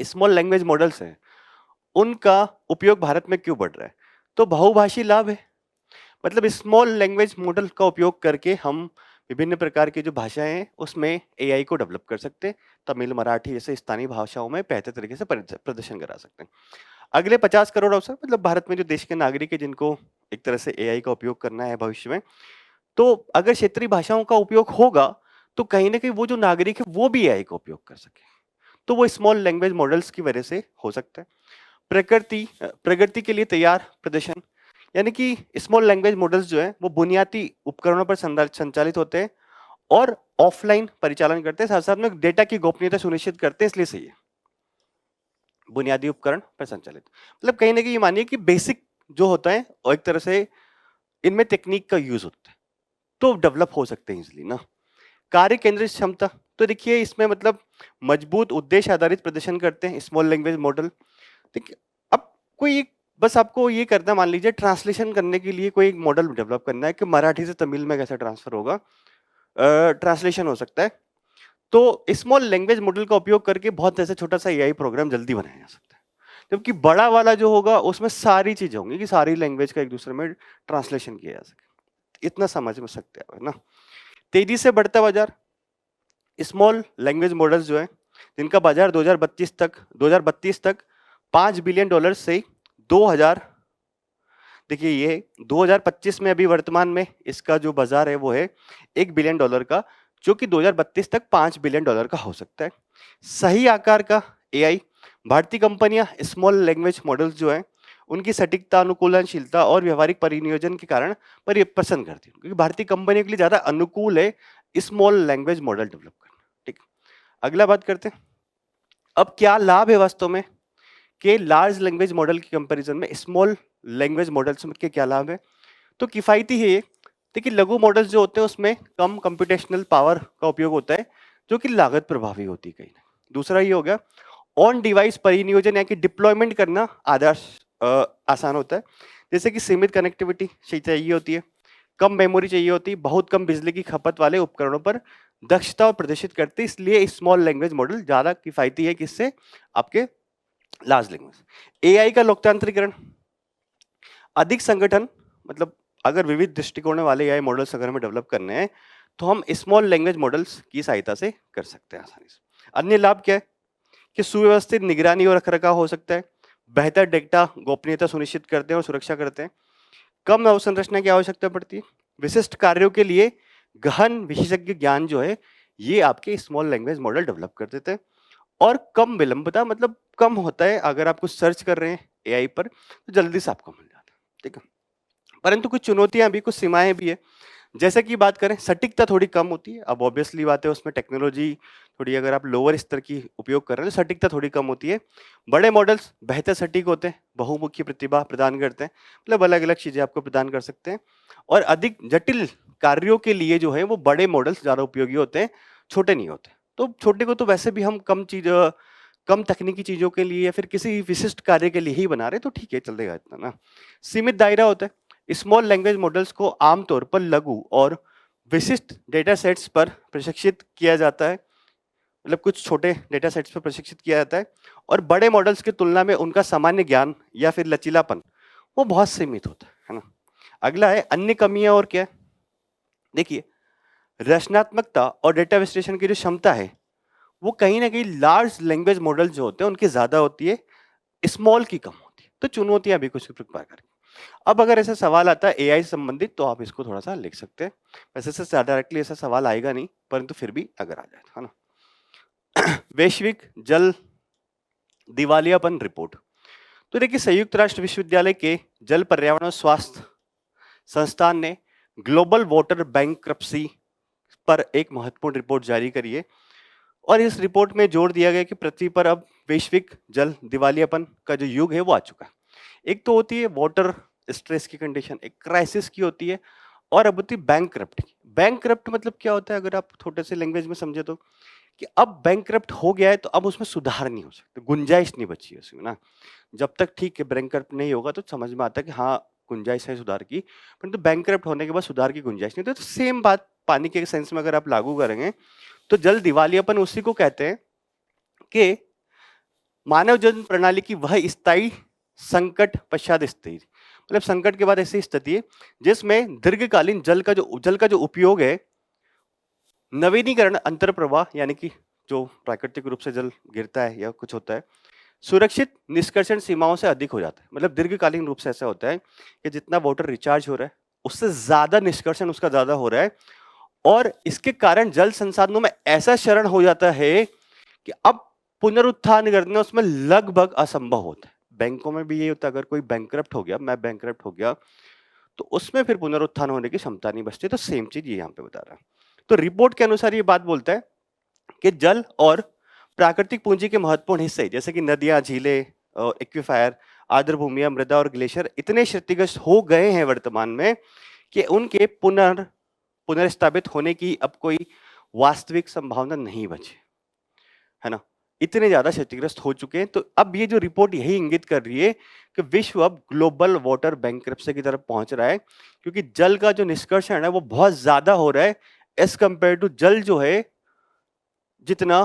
Speaker 1: स्मॉल लैंग्वेज मॉडल्स हैं उनका उपयोग भारत में क्यों बढ़ रहा है, तो बहुभाषी लाभ है। मतलब स्मॉल लैंग्वेज मॉडल का उपयोग करके हम विभिन्न प्रकार की जो भाषाएं हैं उसमें एआई को डेवलप कर सकते हैं, तमिल, मराठी जैसे स्थानीय भाषाओं में बेहतर तरीके से प्रदर्शन करा सकते हैं। अगले 50 करोड़ अवसर, मतलब भारत में जो देश के नागरिक है जिनको एक तरह से एआई का उपयोग करना है भविष्य में, तो अगर क्षेत्रीय भाषाओं का उपयोग होगा तो कहीं ना कहीं वो जो नागरिक है वो भी एआई का उपयोग कर सके, तो वो स्मॉल लैंग्वेज मॉडल्स की वजह से हो सकता है। प्रगति के लिए तैयार प्रदर्शन, यानी कि स्मॉल लैंग्वेज मॉडल्स जो है वो बुनियादी उपकरणों पर संचालित होते हैं और ऑफलाइन परिचालन करते हैं, साथ साथ में डेटा की गोपनीयता सुनिश्चित करते हैं, इसलिए सही है बुनियादी उपकरण पर संचालित। मतलब कहीं ना कहीं ये मानिए कि बेसिक जो होता है और एक तरह से इनमें टेक्निक का यूज होता है तो डेवलप हो सकते हैं इजिली ना। कार्य केंद्रित क्षमता, तो देखिए इसमें मतलब मजबूत उद्देश्य आधारित प्रदर्शन करते हैं स्मॉल लैंग्वेज मॉडल। देखिए अब कोई एक, बस आपको ये करना, मान लीजिए ट्रांसलेशन करने के लिए कोई एक मॉडल डेवलप करना है कि मराठी से तमिल में कैसे ट्रांसफर होगा, ट्रांसलेशन हो सकता है, तो स्मॉल लैंग्वेज मॉडल का उपयोग करके बहुत ऐसा छोटा सा एआई प्रोग्राम जल्दी बनाया जा सकता है। जबकि बड़ा वाला जो होगा उसमें सारी चीजें होंगी कि सारी लैंग्वेज का एक दूसरे में ट्रांसलेशन किया जा सके, इतना समझ में सकते हैं ना। तेजी से बढ़ता बाजार, स्मॉल लैंग्वेज मॉडल्स जो है जिनका बाजार 2032 तक $5 बिलियन से 2000, देखिए ये 2025 में अभी वर्तमान में इसका जो बाजार है वो है $1 बिलियन का, जो कि 2032 तक $5 बिलियन का हो सकता है। सही आकार का एआई, भारतीय कंपनियां स्मॉल लैंग्वेज मॉडल्स जो है उनकी सटीकता, अनुकूलनशीलता और व्यवहारिक परिनियोजन के कारण पर ये पसंद करती है, क्योंकि भारतीय कंपनियों के लिए ज्यादा अनुकूल है स्मॉल लैंग्वेज मॉडल डेवलप करना, ठीक। अगला बात करते हैं, अब क्या लाभ है वास्तव में कि लार्ज लैंग्वेज मॉडल की कंपैरिजन में स्मॉल लैंग्वेज मॉडल्स के क्या लाभ है, तो किफायती है ये। देखिए लघु मॉडल्स जो होते हैं उसमें कम कंप्यूटेशनल पावर का उपयोग होता है जो कि लागत प्रभावी होती है कहीं। दूसरा ये हो गया ऑन डिवाइस परिनियोजन, यानी कि डिप्लॉयमेंट करना आसान होता है, जैसे कि सीमित कनेक्टिविटी चाहिए होती है, कम मेमोरी चाहिए होती है, बहुत कम बिजली की खपत वाले उपकरणों पर दक्षता और प्रदर्शित करते हैं, इसलिए स्मॉल लैंग्वेज मॉडल ज्यादा किफायती है किससे, आपके लार्ज लैंग्वेज। एआई का लोकतांत्रिकरण, अधिक संगठन, मतलब अगर विविध दृष्टिकोणों वाले एआई मॉडल्स अगर हमें डेवलप करने हैं तो हम स्मॉल लैंग्वेज मॉडल्स की सहायता से कर सकते हैं आसानी से। अन्य लाभ क्या है कि सुव्यवस्थित निगरानी और रखरखाव हो सकता है, बेहतर डेटा गोपनीयता सुनिश्चित करते हैं और सुरक्षा करते हैं, कम अवसंरचना की आवश्यकता पड़ती है, विशिष्ट कार्यों के लिए गहन विशेषज्ञ ज्ञान जो है ये आपके स्मॉल लैंग्वेज मॉडल डेवलप कर देते हैं, और कम विलंबता, मतलब कम होता है अगर आप कुछ सर्च कर रहे हैं एआई पर तो जल्दी से आपको मिल जाता है, ठीक है। परंतु कुछ चुनौतियां भी, कुछ सीमाएं भी है, जैसे कि बात करें सटीकता थोड़ी कम होती है। अब ऑब्वियसली बात है उसमें टेक्नोलॉजी थोड़ी, अगर आप लोअर स्तर की उपयोग कर रहे हैं तो सटीकता थोड़ी कम होती है। बड़े मॉडल्स बेहतर सटीक होते हैं, बहुमुखी प्रतिभा प्रदान करते हैं, मतलब अलग अलग चीजें आपको प्रदान कर सकते हैं, और अधिक जटिल कार्यों के लिए जो है वो बड़े मॉडल्स ज्यादा उपयोगी होते हैं, छोटे नहीं होते। तो छोटे को तो वैसे भी हम कम तकनीकी चीजों के लिए या फिर किसी विशिष्ट कार्य के लिए ही बना रहे, तो ठीक है चलेगा इतना ना। सीमित दायरा होता है, स्मॉल लैंग्वेज मॉडल्स को आमतौर पर लघु और विशिष्ट डेटा सेट्स पर प्रशिक्षित किया जाता है, मतलब कुछ छोटे डेटा सेट्स पर प्रशिक्षित किया जाता है, और बड़े मॉडल्स की तुलना में उनका सामान्य ज्ञान या फिर लचीलापन वो बहुत सीमित होता है ना। अगला है अन्य कमियां और क्या है, देखिए रचनात्मकता और डेटा विश्लेषण की जो क्षमता है वो कहीं ना कहीं लार्ज लैंग्वेज मॉडल जो होते हैं उनकी ज्यादा होती है, स्मॉल की कम होती है, तो चुनौतियां भी कुछ प्रकार की। अब अगर ऐसा सवाल आता है एआई से संबंधित तो आप इसको थोड़ा सा लिख सकते हैं। वैसे इससे डायरेक्टली ऐसा सवाल आएगा नहीं, परंतु फिर भी अगर आ जाए है ना। वैश्विक जल दिवालियापन रिपोर्ट। तो देखिए संयुक्त राष्ट्र विश्वविद्यालय के जल पर्यावरण और स्वास्थ्य संस्थान ने ग्लोबल वाटर बैंक्रप्सी पर एक महत्वपूर्ण रिपोर्ट जारी करी है और इस रिपोर्ट में जोर दिया गया कि पृथ्वी पर अब वैश्विक जल दिवालियापन का जो युग है वो आ चुका है। एक तो होती है वाटर स्ट्रेस की कंडीशन, एक क्राइसिस की होती है, और अब होती है बैंकक्रप्ट। बैंकक्रप्ट मतलब क्या होता है अगर आप छोटे से लैंग्वेज में समझे तो, कि अब बैंकक्रप्ट हो गया है तो अब उसमें सुधार नहीं हो सकता, गुंजाइश नहीं बची है उसमें ना। जब तक ठीक है बैंकक्रप्ट नहीं होगा तो समझ में आता है कि हाँ गुंजाइश है सुधार की, परंतु बैंकक्रप्ट होने के बाद सुधार की गुंजाइश नहीं। तो सेम बात पानी के सेंस में अगर आप लागू करेंगे तो जल दिवालियापन उसी को कहते हैं कि मानव जन प्रणाली की वह स्थायी संकट पश्चात स्थिति, मतलब संकट के बाद ऐसी स्थिति है जिसमें दीर्घकालीन जल का जो उपयोग है, नवीनीकरण अंतर प्रवाह यानी कि जो प्राकृतिक रूप से जल गिरता है या कुछ होता है, सुरक्षित निष्कर्षण सीमाओं से अधिक हो जाता है। मतलब दीर्घकालीन रूप से ऐसा होता है कि जितना वाटर रिचार्ज हो रहा है उससे ज्यादा निष्कर्षण उसका ज्यादा हो रहा है, और इसके कारण जल संसाधनों में ऐसा क्षरण हो जाता है कि अब पुनरुत्थान करना उसमें लगभग असंभव होता है। बैंकों में भी ये होता है, अगर कोई बैंकरप्ट हो गया, मैं बैंकरप्ट हो गया, तो उसमें फिर पुनरुत्थान होने की क्षमता नहीं बचती। तो सेम चीज ये यहाँ पे बता रहा है। तो रिपोर्ट के अनुसार ये बात बोलता है कि जल और प्राकृतिक पूंजी के महत्वपूर्ण हिस्से जैसे कि नदियां, झीलें, एक्वीफायर, आर्द्र भूमियां, मृदा और ग्लेशियर इतने क्षतिग्रस्त हो गए हैं वर्तमान में कि उनके पुनर्स्थापित होने की अब कोई वास्तविक संभावना नहीं बची है ना। इतने ज्यादा क्षतिग्रस्त हो चुके हैं। तो अब ये जो रिपोर्ट यही इंगित कर रही है कि विश्व अब ग्लोबल वाटर बैंक्रप्सी की तरफ पहुंच रहा है, क्योंकि जल का जो निष्कर्षण है वो बहुत ज्यादा हो रहा है एज कंपेयर टू जल जो है जितना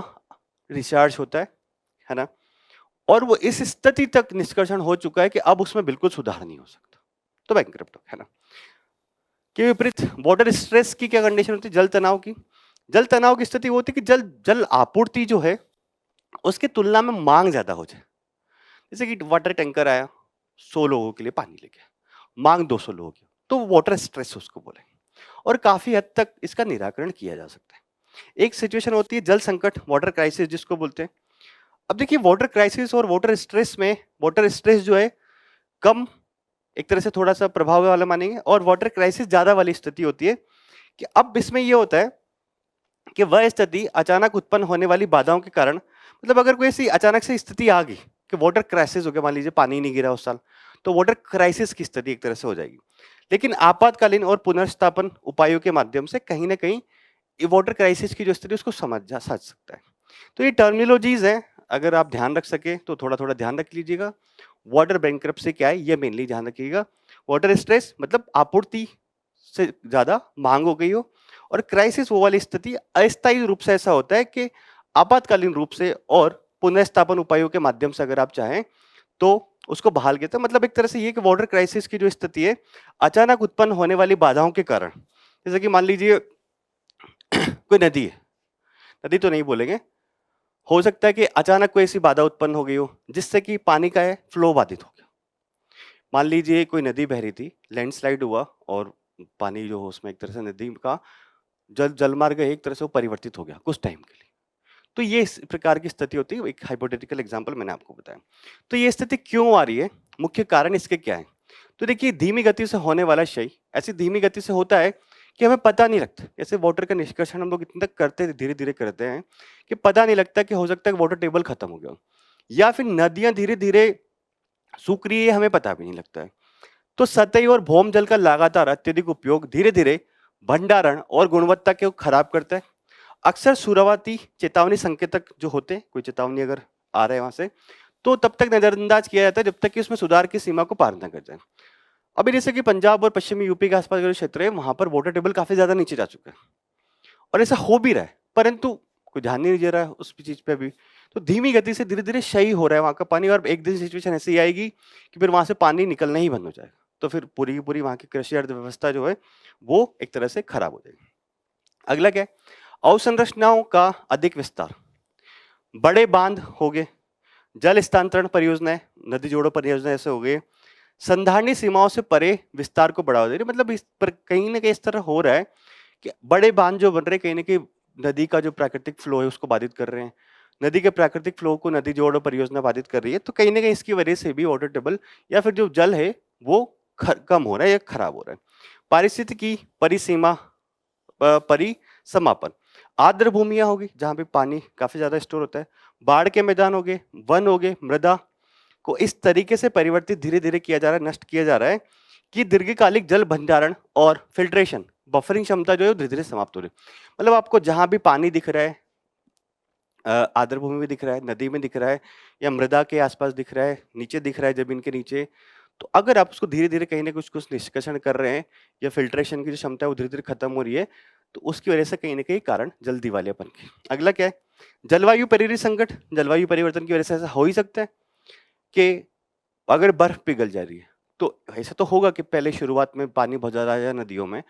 Speaker 1: रिचार्ज होता है ना। और वो इस स्थिति तक निष्कर्षण हो चुका है कि अब उसमें बिल्कुल सुधार नहीं हो सकता, तो बैंकरप्ट है ना। के विपरीत वाटर स्ट्रेस की क्या कंडीशन होती है, जल तनाव की। जल तनाव की स्थिति वो होती है कि जल आपूर्ति जो है उसकी तुलना में मांग ज्यादा हो जाए। जैसे कि वाटर टैंकर आया 100 लोगों के लिए पानी लेके, मांग 200 लोगों की, तो वाटर स्ट्रेस उसको बोले, और काफी हद तक इसका निराकरण किया जा सकता है। एक सिचुएशन होती है जल संकट, वाटर क्राइसिस जिसको बोलते हैं। अब देखिए वाटर क्राइसिस और वाटर स्ट्रेस में वाटर स्ट्रेस जो है कम एक तरह से थोड़ा सा प्रभाव वाला मानेंगे, और वाटर क्राइसिस ज्यादा वाली स्थिति होती है कि अब इसमें ये होता है कि वह स्थिति अचानक उत्पन्न होने वाली बाधाओं के कारण, मतलब अगर कोई ऐसी अचानक से स्थिति आ गई कि वाटर क्राइसिस हो गया, मान लीजिए पानी नहीं गिरा उस साल, तो वाटर क्राइसिस की स्थिति एक तरह से हो जाएगी। लेकिन आपातकालीन और पुनर्स्थापन उपायों के माध्यम से कहीं ना कहीं वाटर क्राइसिस की जो स्थिति उसको समझ सकता है। तो ये टर्मिनोलॉजीज है, अगर आप ध्यान रख सके तो थोड़ा थोड़ा ध्यान रख लीजिएगा। वाटर बैंकरप्सी क्या है ये मेनली ध्यान रखिएगा। वाटर स्ट्रेस मतलब आपूर्ति से ज्यादा मांग हो गई हो, और क्राइसिस वो वाली स्थिति अस्थायी रूप से ऐसा होता है कि आपातकालीन रूप से और पुनर्स्थापन उपायों के माध्यम से अगर आप चाहें तो उसको बहाल किया। मतलब एक तरह से ये कि वाटर क्राइसिस की जो स्थिति है अचानक उत्पन्न होने वाली बाधाओं के कारण, जैसे कि मान लीजिए कोई नदी है, नदी तो नहीं बोलेंगे, हो सकता है कि अचानक कोई ऐसी बाधा उत्पन्न हो गई हो जिससे कि पानी का है फ्लो बाधित हो गया। मान लीजिए कोई नदी बह रही थी, लैंडस्लाइड हुआ और पानी जो हो उसमें एक तरह से नदी का जलमार्ग एक तरह से वो परिवर्तित हो गया कुछ टाइम के लिए। तो ये इस प्रकार की स्थिति होती है। एक हाइपोथेटिकल एग्जांपल मैंने आपको बताया। तो ये स्थिति क्यों आ रही है, मुख्य कारण इसके क्या है। तो देखिए धीमी गति से होने वाला क्षय ऐसी धीमी गति से होता है कि हमें पता नहीं लगता। जैसे वाटर का निष्कर्षण हम लोग इतना तक करते धीरे धीरे करते हैं कि पता नहीं लगता कि हो सकता है वाटर टेबल खत्म हो गया, या फिर नदियां धीरे धीरे सूख रही है हमें पता भी नहीं लगता है। तो सतही और भौम जल का लगातार अत्यधिक उपयोग धीरे धीरे भंडारण और गुणवत्ता को खराब करता है। अक्सर शुरुआती चेतावनी संकेतक जो होते हैं, कोई चेतावनी अगर आ रहा है वहां से, तो तब तक नजरअंदाज किया जाता है जब तक कि उसमें सुधार की सीमा को पार न कर जाए। अभी जैसे कि पंजाब और पश्चिमी यूपी के आसपास जो क्षेत्र है वहां पर वाटर टेबल काफी ज्यादा नीचे जा चुका है, और ऐसा हो भी रहा है, परंतु कोई ध्यान नहीं दे रहा है उस चीज पे भी। तो धीमी गति से धीरे धीरे क्षय हो रहा है वहां का पानी, और एक दिन सिचुएशन ऐसी आएगी कि फिर वहां से पानी निकलना ही बंद हो जाएगा। तो फिर पूरी की पूरी वहां की कृषि अर्थव्यवस्था जो है वो एक तरह से खराब हो जाएगी। अगला क्या है, अवसंरचनाओं का अधिक विस्तार। बड़े बांध हो गए, जल स्थानांतरण परियोजनाएं, नदी जोड़ो परियोजना ऐसे हो गए, संधारणीय सीमाओं से परे विस्तार को बढ़ावा दे रही है। मतलब इस पर कहीं ना कहीं इस तरह हो रहा है कि बड़े बांध जो बन रहे हैं कहीं ना कहीं नदी का जो प्राकृतिक फ्लो है उसको बाधित कर रहे हैं। नदी के प्राकृतिक फ्लो को नदी जोड़ो परियोजना बाधित कर रही है, तो कहीं ना कहीं इसकी वजह से भी वाटर टेबल या फिर जो जल है वो कम हो रहा है या खराब हो रहा है। पारिस्थितिकी परिसीमा परिसमापन, आर्द्र भूमियां होगी जहां पे पानी काफी ज्यादा स्टोर होता है, बाढ़ के मैदान हो गए, वन हो गए, मृदा को इस तरीके से परिवर्तित धीरे धीरे किया जा रहा है, नष्ट किया जा रहा है कि दीर्घकालिक जल भंडारण और फिल्ट्रेशन बफरिंग क्षमता जो है धीरे धीरे समाप्त हो रही है। मतलब आपको जहां भी पानी दिख रहा है, आर्द्र भूमि में दिख रहा है, नदी में दिख रहा है, या मृदा के आसपास दिख रहा है, नीचे दिख रहा है जमीन के नीचे, तो अगर आप उसको धीरे धीरे कहीं ना कुछ कुछ निष्कर्षण कर रहे हैं या फिल्ट्रेशन की जो क्षमता है वो धीरे धीरे खत्म हो रही है, तो उसकी वजह से कहीं ना कहीं कारण जल दिवालियापन की। अगला क्या है, जलवायु परिवेश संकट। जलवायु परिवर्तन की वजह से ऐसा हो ही सकता है कि अगर बर्फ पिघल जा रही है तो ऐसा तो होगा कि पहले शुरुआत में पानी बहुत ज्यादा आया नदियों में,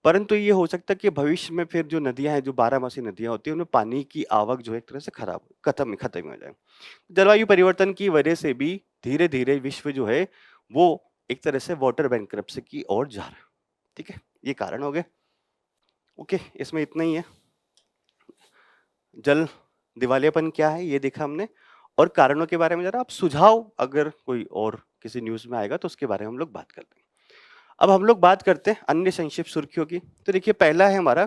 Speaker 1: परंतु ये हो सकता है कि भविष्य में फिर जो नदियां हैं, जो 12 मासी नदियां होती है, उनमें पानी की आवक जो है एक तरह से खत्म हो जाए। जलवायु परिवर्तन की वजह से भी धीरे धीरे विश्व जो है वो एक तरह से वाटर बैंक्रप्सी की ओर जा रहा है। ठीक है, ये कारण हो गए। ओके, इसमें इतना ही है। जल दिवालियापन क्या है ये देखा हमने, और कारणों के बारे में जरा आप सुझाव अगर कोई और किसी न्यूज में आएगा तो उसके बारे में हम लोग बात करते हैं। अब हम लोग बात करते हैं अन्य संक्षिप्त सुर्खियों की। तो देखिए, पहला है हमारा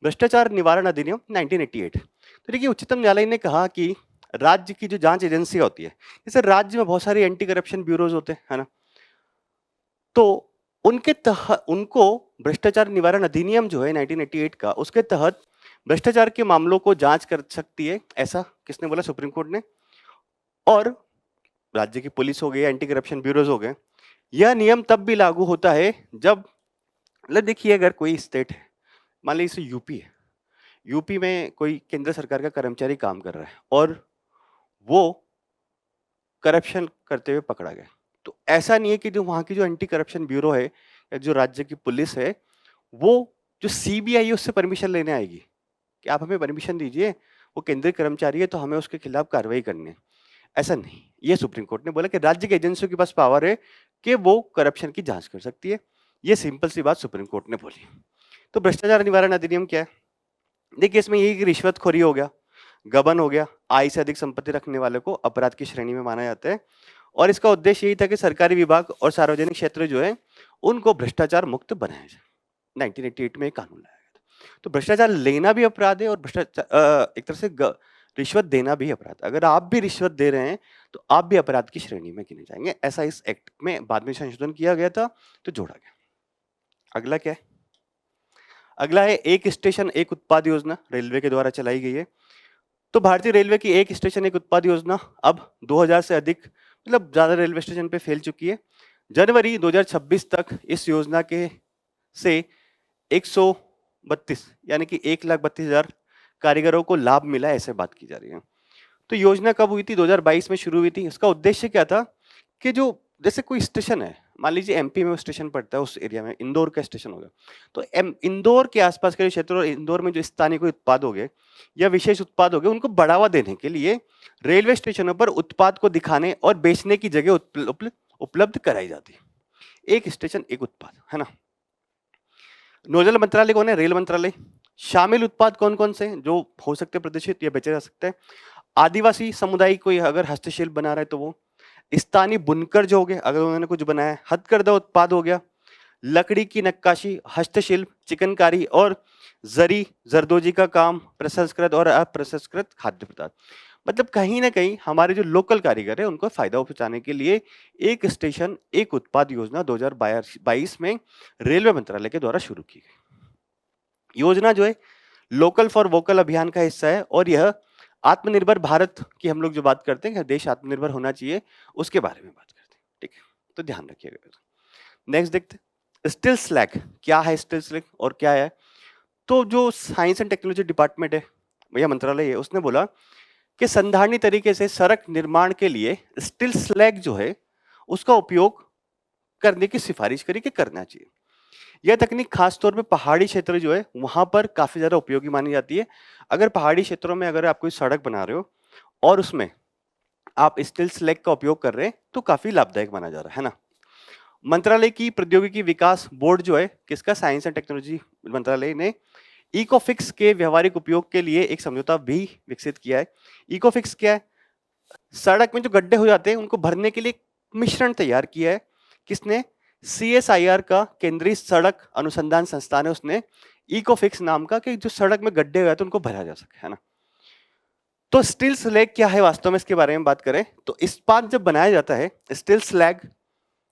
Speaker 1: भ्रष्टाचार निवारण अधिनियम 1988। तो देखिए, उच्चतम न्यायालय ने कहा कि राज्य की जो जांच एजेंसी होती है, जैसे राज्य में बहुत सारी एंटी करप्शन ब्यूरोज होते हैं, है ना, तो उनको भ्रष्टाचार निवारण अधिनियम जो है 1988 का, उसके तहत भ्रष्टाचार के मामलों को जांच कर सकती है। ऐसा किसने बोला? सुप्रीम कोर्ट ने। और राज्य की पुलिस हो गई, एंटी करप्शन ब्यूरोज हो गए, यह नियम तब भी लागू होता है जब, मतलब देखिए, अगर कोई स्टेट है, मान लीजिए यूपी है, यूपी में कोई केंद्र सरकार का कर्मचारी काम कर रहा है और वो करप्शन करते हुए पकड़ा गया, तो ऐसा नहीं है कि जो वहां की जो एंटी करप्शन ब्यूरो है या जो राज्य की पुलिस है, वो जो सीबीआई है उससे परमिशन लेने आएगी कि आप हमें परमिशन दीजिए, वो केंद्रीय कर्मचारी है तो हमें उसके खिलाफ कार्रवाई करनी है। ऐसा नहीं, ये सुप्रीम कोर्ट ने बोला कि राज्य की एजेंसियों के पास पावर है कि वो करप्शन की जांच कर सकती है। ये सिंपल सी बात सुप्रीम कोर्ट ने बोली। तो भ्रष्टाचार निवारण अधिनियम क्या है? देखिए, इसमें यही कि रिश्वतखोरी हो गया, गबन हो गया, आय से अधिक संपत्ति रखने वाले को अपराध की श्रेणी में माना जाता है। और इसका उद्देश्य यही था कि सरकारी विभाग और सार्वजनिक क्षेत्र जो है उनको भ्रष्टाचार मुक्त बनाया जाए। 1988 में एक कानून लाया गया था। तो भ्रष्टाचार लेना भी अपराध है और भ्रष्टाचार एक तरह से रिश्वत देना भी अपराध। अगर आप भी रिश्वत दे रहे हैं तो आप भी अपराध की श्रेणी में गिने जाएंगे। ऐसा इस एक्ट में बाद में संशोधन किया गया था, तो जोड़ा गया। अगला क्या है? अगला है एक स्टेशन एक उत्पाद योजना, रेलवे के द्वारा चलाई गई है। तो भारतीय रेलवे की एक स्टेशन एक उत्पाद योजना अब 2000 से अधिक, मतलब ज्यादा रेलवे स्टेशन पे फैल चुकी है। जनवरी 2026 तक इस योजना के से 132 यानी कि 1,32,000 कारीगरों को लाभ मिला, ऐसे बात की जा रही है। तो योजना कब हुई थी? 2022 में शुरू हुई थी। इसका उद्देश्य क्या था कि जो जैसे कोई स्टेशन है, मान लीजिए एमपी में वो स्टेशन पड़ता है, उस एरिया में इंदौर का स्टेशन होगा, तो इंदौर के आसपास के क्षेत्र और इंदौर में जो स्थानीय कोई उत्पाद हो गए या विशेष उत्पाद हो गए, उनको बढ़ावा देने के लिए रेलवे स्टेशनों पर उत्पाद को दिखाने और बेचने की जगह उपलब्ध कराई जाती है। एक स्टेशन एक उत्पाद, है ना। नोडल मंत्रालय कौन है? रेल मंत्रालय। शामिल उत्पाद कौन कौन से जो हो सकते हैं प्रदर्शित या बेचे जा सकते हैं? आदिवासी समुदाय कोई अगर हस्तशिल्प बना रहा है तो वो, स्थानीय बुनकर जो हो गए अगर उन्होंने कुछ बनाया, हथकरघा उत्पाद हो गया, लकड़ी की नक्काशी, हस्तशिल्प, चिकनकारी और जरी जरदोजी का काम, प्रसंस्कृत और अप्रसंस्कृत खाद्य पदार्थ। मतलब कहीं ना कहीं हमारे जो लोकल कारीगर है उनको फायदा पहुंचाने के लिए एक स्टेशन एक उत्पाद योजना 2022 में रेलवे मंत्रालय के द्वारा शुरू की गई। योजना जो है लोकल फॉर वोकल अभियान का हिस्सा है और यह आत्मनिर्भर भारत की हम लोग जो बात करते हैं, देश आत्मनिर्भर होना चाहिए, उसके बारे में बात करते हैं। ठीक है, तो ध्यान रखिएगा। नेक्स्ट देखते हैं, स्टील स्लैग क्या है? स्टील स्लैग और क्या है? तो जो साइंस एंड टेक्नोलॉजी डिपार्टमेंट है, भैया मंत्रालय है, उसने बोला कि संधारणीय तरीके से सड़क निर्माण के लिए स्टील स्लैग जो है उसका उपयोग करने की सिफारिश करी कि करना चाहिए। यह तकनीक खासतौर पे पहाड़ी क्षेत्र जो है वहां पर काफी ज्यादा उपयोगी मानी जाती है। अगर पहाड़ी क्षेत्रों में अगर आप कोई सड़क बना रहे हो और उसमें आप स्टील स्लैग का उपयोग कर रहे हैं तो काफी लाभदायक माना जा रहा है ना। मंत्रालय की प्रौद्योगिकी विकास बोर्ड जो है किसका, साइंस एंड टेक्नोलॉजी मंत्रालय ने इकोफिक्स के व्यवहारिक उपयोग के लिए एक समझौता भी विकसित किया है। इकोफिक्स क्या है? सड़क में जो गड्ढे हो जाते हैं उनको भरने के लिए मिश्रण तैयार किया है। किसने? CSIR का केंद्रीय सड़क अनुसंधान संस्थान है, उसने इकोफिक्स नाम का, कि जो सड़क में गड्ढे हो जाते हैं उनको भरा जा सके, है ना। तो स्टील स्लैग क्या है वास्तव में, इसके बारे में बात करें तो इस्पात जब बनाया जाता है, स्टील स्लैग,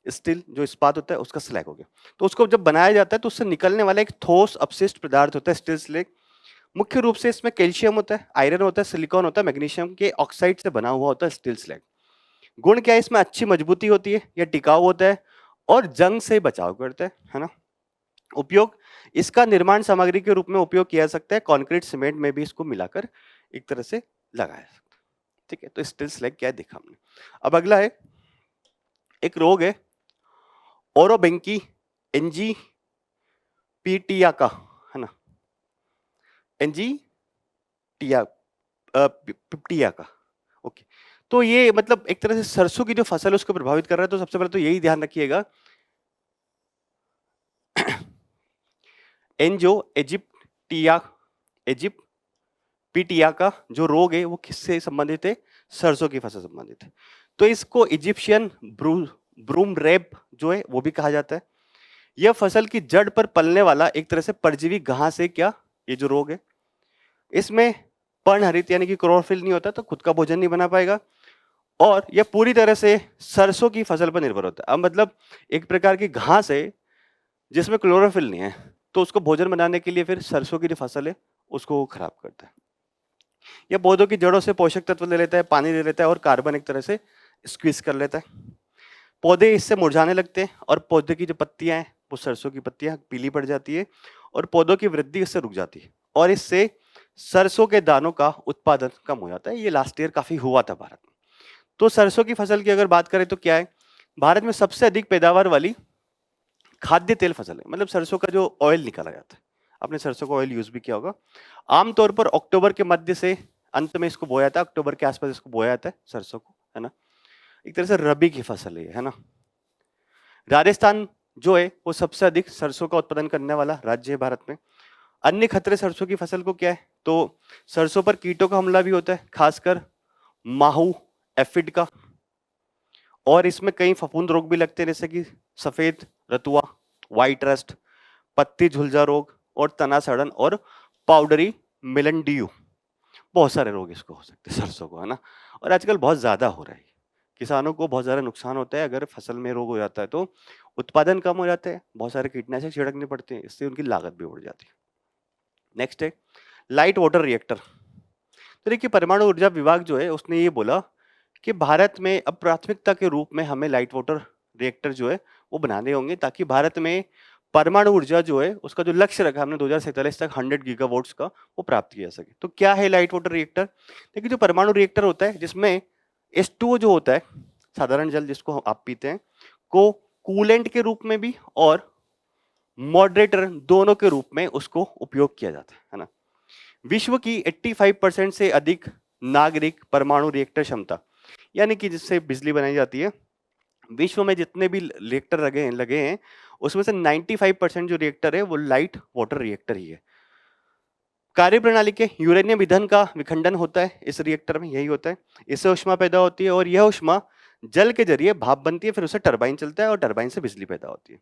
Speaker 1: स्टील जो इस्पात होता है उसका स्लैग हो गया, तो उसको जब बनाया जाता है तो उससे निकलने वाला एक ठोस अपशिष्ट पदार्थ होता है स्टील स्लैग। मुख्य रूप से इसमें कैल्शियम होता है, आयरन होता है, सिलिकॉन होता है, मैग्नीशियम के ऑक्साइड से बना हुआ होता है स्टील स्लैग। गुण क्या है इसमें? अच्छी मजबूती होती है, यह टिकाऊ होता है और जंग से बचाव करता है ना। उपयोग, इसका निर्माण सामग्री के रूप में उपयोग किया जा सकता है, कंक्रीट सीमेंट में भी इसको मिलाकर एक तरह से लगाया जा सकता है। ठीक है, तो स्टील स्लैग क्या है देखा हमने। अब अगला है, एक रोग है ओरोबेंकी एनजी पीटियाका, है ना, एनजी पिप्टियाका। ओके, तो ये मतलब एक तरह से सरसों की जो फसल है उसको प्रभावित कर रहा है। तो सबसे पहले तो यही ध्यान रखिएगा, एनजो इजिप्ट पीटिया का जो रोग है वो किससे संबंधित है? सरसों की फसल संबंधित है। तो इसको इजिप्शियन ब्रूम रेप जो है वो भी कहा जाता है। यह फसल की जड़ पर पलने वाला एक तरह से परजीवी घास है। क्या ये जो रोग है, इसमें पर्णहरित यानी कि क्लोरोफिल नहीं होता, तो खुद का भोजन नहीं बना पाएगा, और यह पूरी तरह से सरसों की फसल पर निर्भर होता है। अब मतलब एक प्रकार की घास है जिसमें क्लोरोफिल नहीं है, तो उसको भोजन बनाने के लिए फिर सरसों की जो फसल है उसको खराब करता है। यह पौधों की जड़ों से पोषक तत्व ले लेता है, पानी ले लेता है और कार्बन एक तरह से स्क्वीज कर लेता है। पौधे इससे मुरझाने लगते हैं और पौधे की जो पत्तियां हैं वो सरसों की पत्तियां पीली पड़ जाती है और पौधों की वृद्धि इससे रुक जाती है और इससे सरसों के दानों का उत्पादन कम हो जाता है। ये लास्ट ईयर काफी हुआ था भारत में। तो सरसों की फसल की अगर बात करें तो क्या है, भारत में सबसे अधिक पैदावार वाली खाद्य तेल फसल है। मतलब सरसों का जो ऑयल निकाला जाता है, आपने सरसों का ऑयल यूज भी किया होगा। आमतौर पर अक्टूबर के मध्य से अंत में इसको बोया जाता है, अक्टूबर के आसपास इसको बोया जाता है सरसों को, है ना। एक तरह से रबी की फसल है ना। राजस्थान जो है वो सबसे अधिक सरसों का उत्पादन करने वाला राज्य है भारत में। अन्य खतरे सरसों की फसल को क्या है, तो सरसों पर कीटों का हमला भी होता है, खासकर माहू एफिड का, और इसमें कई फफूंद रोग भी लगते हैं जैसे कि सफेद रतुआ, व्हाइट रस्ट, पत्ती झुलजा रोग और तना सड़न और पाउडरी मिलनडियू। बहुत सारे रोग इसको हो सकते हैं सरसों को, है ना। और आजकल बहुत ज्यादा हो रहा है, किसानों को बहुत ज्यादा नुकसान होता है अगर फसल में रोग हो जाता है, तो उत्पादन कम हो जाता है, बहुत सारे कीटनाशक छिड़कने पड़ते हैं, इससे उनकी लागत भी बढ़ जाती है। नेक्स्ट है लाइट वाटर रिएक्टर। तो देखिए परमाणु ऊर्जा विभाग जो है उसने ये बोला कि भारत में अब प्राथमिकता के रूप में हमें लाइट वाटर रिएक्टर जो है वो बनाने होंगे, ताकि भारत में परमाणु ऊर्जा जो है उसका जो लक्ष्य रखा हमने 2047 तक 100 गीगावाट्स का, वो प्राप्त किया जा सके। तो क्या है लाइट वाटर रिएक्टर? देखिए जो परमाणु रिएक्टर होता है जिसमें H2O जो होता है, साधारण जल जिसको आप पीते हैं, को कूलेंट के रूप में भी और मॉडरेटर दोनों के रूप में उसको उपयोग किया जाता है ना। विश्व की 85% से अधिक नागरिक परमाणु रिएक्टर क्षमता, यानी कि जिससे बिजली बनाई जाती है, विश्व में जितने भी रिएक्टर लगे हैं उसमें से 95% जो रिएक्टर है वो लाइट वाटर रिएक्टर ही है। कार्यप्रणाली के यूरेनियम ईंधन का विखंडन होता है इस रिएक्टर में, यही होता है। इससे ऊष्मा पैदा होती है और यह ऊष्मा जल के जरिए भाप बनती है, फिर उससे टरबाइन चलता है और टरबाइन से बिजली पैदा होती है।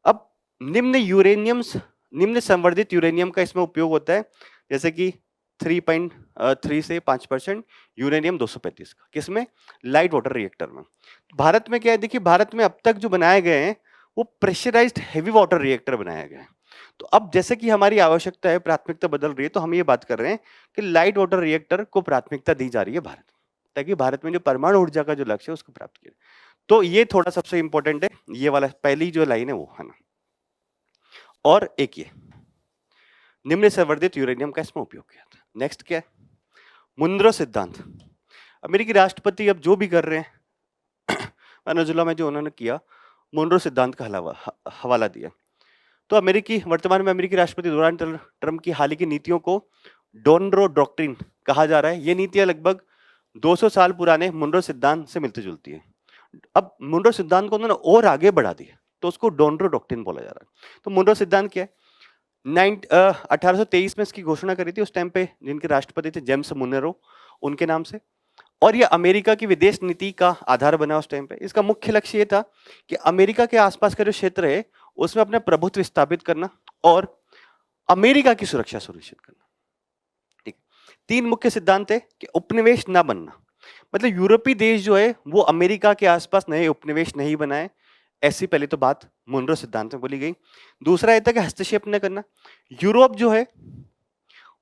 Speaker 1: अब निम्न संवर्धित यूरेनियम का इसमें उपयोग होता है, जैसे कि 3.3 से 5% यूरेनियम 235 का, किसमें? लाइट वाटर रिएक्टर में। भारत में क्या है, देखिए भारत में अब तक जो बनाए गए हैं वो प्रेशराइज्ड हेवी वाटर रिएक्टर बनाए गए हैं। तो अब जैसे कि हमारी आवश्यकता है, प्राथमिकता बदल रही है, तो हम ये बात कर रहे हैं कि लाइट वाटर रिएक्टर को प्राथमिकता दी जा रही है भारत में, ताकि भारत में जो परमाणु ऊर्जा का जो लक्ष्य है उसको प्राप्त किया। तो ये थोड़ा सबसे इंपॉर्टेंट है, ये वाला पहली जो लाइन है वो, है ना। और एक ये निम्न संवर्धित यूरेनियम का इसमें उपयोग किया था। नेक्स्ट क्या है, मुनरो सिद्धांत। अमेरिकी राष्ट्रपति अब जो भी कर रहे हैं वेनेजुएला में जो उन्होंने किया, मुनरो सिद्धांत का हवाला दिया। तो वर्तमान में अमेरिकी राष्ट्रपति डोनाल्ड ट्रंप की हाल की नीतियों को डोनरो डॉक्ट्रिन कहा जा रहा है। ये नीतियां लगभग 200 साल पुराने मुनरो सिद्धांत से मिलती जुलती है। अब मुनरो सिद्धांत को उन्होंने और आगे बढ़ा दिया, तो उसको डोनरो डॉक्ट्रिन बोला जा रहा है। तो मुनरो सिद्धांत क्या है? 1823 में इसकी घोषणा करी थी, उस टाइम पे जिनके राष्ट्रपति थे जेम्स मुनरो, उनके नाम से। और ये अमेरिका की विदेश नीति का आधार बना उस टाइम पे। इसका मुख्य लक्ष्य ये था कि अमेरिका के आसपास का जो क्षेत्र है उसमें अपना प्रभुत्व स्थापित करना और अमेरिका की सुरक्षा सुनिश्चित करना। ठीक, 3 मुख्य सिद्धांत है कि उपनिवेश ना बनना, मतलब यूरोपीय देश जो है वो अमेरिका के आसपास नए उपनिवेश नहीं बनाए, ऐसी पहले तो बात मुनरो सिद्धांत में बोली गई। दूसरा ये था कि हस्तक्षेप न करना, यूरोप जो है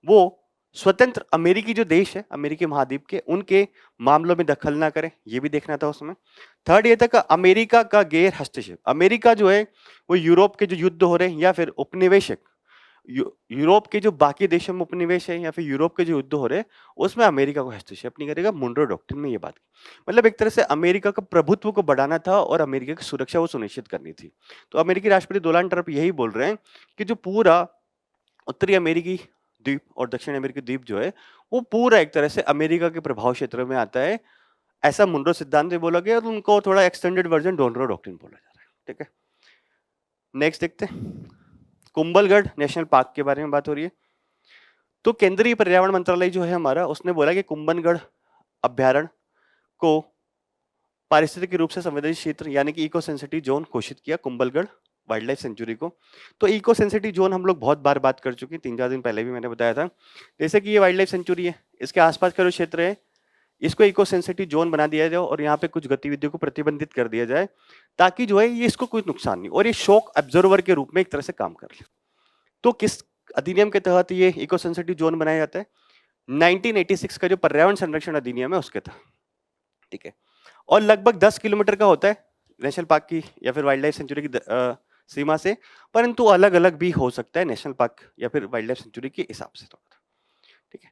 Speaker 1: वो स्वतंत्र अमेरिकी जो देश है अमेरिकी महाद्वीप के, उनके मामलों में दखल ना करें, ये भी देखना था उसमें। थर्ड ये था कि अमेरिका का गैर हस्तक्षेप, अमेरिका जो है वो यूरोप के जो युद्ध हो रहे हैं या फिर उपनिवेशक यूरोप के जो बाकी देशों में उपनिवेश है या फिर यूरोप के जो युद्ध हो रहे हैं उसमें अमेरिका को हस्तक्षेप नहीं करेगा। मुनरो डॉक्ट्रिन में ये बात की, मतलब एक तरह से अमेरिका का प्रभुत्व को बढ़ाना था और अमेरिका की सुरक्षा वो सुनिश्चित करनी थी। तो अमेरिकी राष्ट्रपति डोनाल्ड ट्रंप यही बोल रहे हैं कि जो पूरा उत्तरी अमेरिकी द्वीप और दक्षिण अमेरिकी द्वीप जो है वो पूरा एक तरह से अमेरिका के प्रभाव क्षेत्र में आता है, ऐसा मुनरो सिद्धांत में बोला गया और उनको थोड़ा एक्सटेंडेड वर्जन डोनरो डॉक्ट्रिन बोला जा रहा है। ठीक है, नेक्स्ट देखते हैं, कुंभलगढ़ नेशनल पार्क के बारे में बात हो रही है। तो केंद्रीय पर्यावरण मंत्रालय जो है हमारा, उसने बोला कि कुंभलगढ़ अभ्यारण्य को पारिस्थितिक रूप से संवेदनशील क्षेत्र यानी कि इको सेंसिटिव जोन घोषित किया, कुंभलगढ़ वाइल्ड लाइफ सेंचुरी को। तो इको सेंसिटिव जोन हम लोग बहुत बार बात कर चुके हैं, 3-4 दिन पहले भी मैंने बताया था। जैसे कि ये वाइल्ड लाइफ सेंचुरी है, इसके आसपास का जो क्षेत्र है इसको इको सेंसिटिव जोन बना दिया जाए और यहाँ पे कुछ गतिविधियों को प्रतिबंधित कर दिया जाए ताकि जो है ये इसको कोई नुकसान नहीं, और ये शॉक ऑब्जर्वर के रूप में एक तरह से काम कर ले। तो किस अधिनियम के तहत ये इको सेंसिटिव जोन बनाया जाता है? 1986 का जो पर्यावरण संरक्षण अधिनियम है उसके तहत। ठीक है, और लगभग 10 किलोमीटर का होता है नेशनल पार्क की या फिर वाइल्ड लाइफ सेंचुरी की सीमा से, परंतु अलग अलग भी हो सकता है नेशनल पार्क या फिर वाइल्ड लाइफ सेंचुरी के हिसाब से। ठीक है,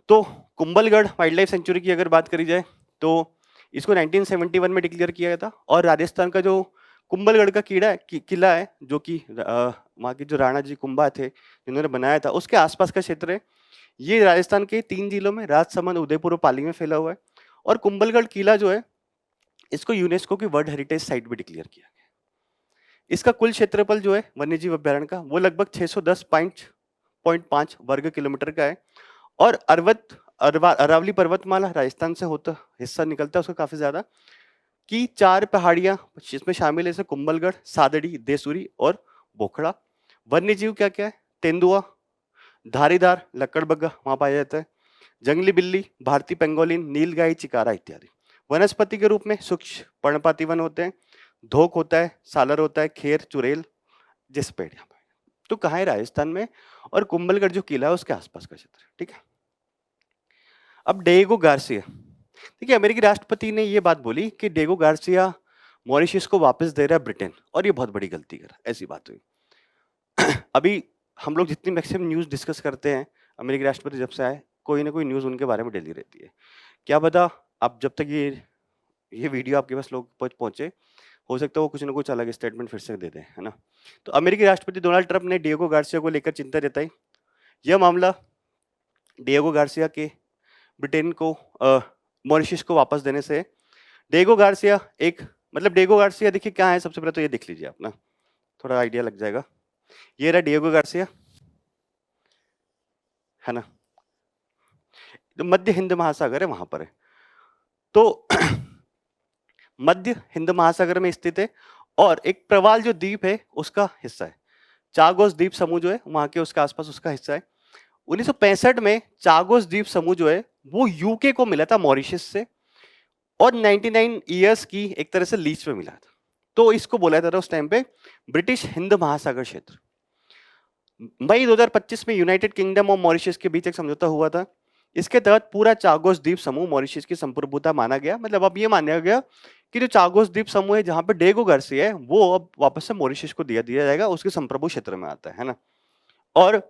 Speaker 1: तो कुंभलगढ़ वाइल्ड लाइफ सेंचुरी की अगर बात करी जाए तो इसको 1971 में डिक्लेयर किया गया था, और राजस्थान का जो कुंभलगढ़ का किला है जो कि वहाँ के जो राणा जी कुंभा थे जिन्होंने बनाया था, उसके आसपास का क्षेत्र है। ये राजस्थान के 3 जिलों में राजसमंद, उदयपुर और पाली में फैला हुआ है। और कुंभलगढ़ किला जो है इसको यूनेस्को की वर्ल्ड हेरिटेज साइट भी डिक्लेयर किया गया। इसका कुल क्षेत्रफल जो है वन्यजीव अभ्यारण्य का वो लगभग 610.5 वर्ग किलोमीटर का है, और अरावली पर्वतमाला राजस्थान से होता हिस्सा निकलता है उसका काफी ज्यादा, की 4 पहाड़ियां जिसमें शामिल है जैसे कुंभलगढ़, सादड़ी, देसूरी और बोखड़ा। वन्यजीव क्या क्या है? तेंदुआ, धारीदार, लकड़बग्गा वहां पाया जाता है, जंगली बिल्ली, भारतीय पेंगोलिन, नीलगाय, चिकारा इत्यादि। वनस्पति के रूप में सूक्ष्म पर्णपाती वन होते हैं, धोक होता है, सालर होता है, खेर, चुड़ैल जैसे पेड़ यहाँ पे। तो कहाँ है? राजस्थान में, और कुंभलगढ़ जो किला है उसके आसपास का क्षेत्र है। ठीक है, अब डिएगो गार्सिया, देखिए अमेरिकी राष्ट्रपति ने ये बात बोली कि डिएगो गार्सिया मॉरिशस को वापस दे रहा है ब्रिटेन, और ये बहुत बड़ी गलती कर रहा है, ऐसी बात हुई। अभी हम लोग जितनी मैक्सिमम न्यूज़ डिस्कस करते हैं, अमेरिकी राष्ट्रपति जब से आए कोई ना कोई न्यूज़ उनके बारे में डेली रहती है। क्या पता अब जब तक ये वीडियो आपके पास लोग पहुंचे, हो सकता है वो कुछ ना कुछ अलग स्टेटमेंट फिर से दे दें, है ना। तो अमेरिकी राष्ट्रपति डोनाल्ड ट्रंप ने डिएगो गार्सिया को लेकर चिंता जताई। यह मामला डिएगो गार्सिया के ब्रिटेन को मॉरिशस को वापस देने से, डिएगो गार्सिया डिएगो गार्सिया देखिए क्या है, सबसे पहले तो ये देख लीजिए आप ना, थोड़ा आइडिया लग जाएगा। ये रहा डिएगो गार्सिया, है ना, जो मध्य हिंद महासागर है वहां पर है। तो मध्य हिंद महासागर में स्थित है और एक प्रवाल जो द्वीप है उसका हिस्सा है। चागोस द्वीप समूह जो है वहां के उसके आसपास उसका हिस्सा है। 1965 में चागोस द्वीप समूह जो है वो यूके को मिला था मॉरिशस से, और 99 ईयर्स की एक तरह से लीज पे मिला था। तो इसको बोला जाता था उस टाइम पे ब्रिटिश हिंद महासागर क्षेत्र। मई 2025 में यूनाइटेड किंगडम और मॉरिशस के बीच एक समझौता हुआ था। इसके तहत पूरा चागोस द्वीप समूह मॉरिशस की संप्रभुता माना गया, मतलब अब ये माना गया कि जो चागोस द्वीप समूह है जहां पे डिएगो गार्सिया है वो अब वापस से मॉरिशस को दिया जाएगा, उसके संप्रभु क्षेत्र में आता है ना। और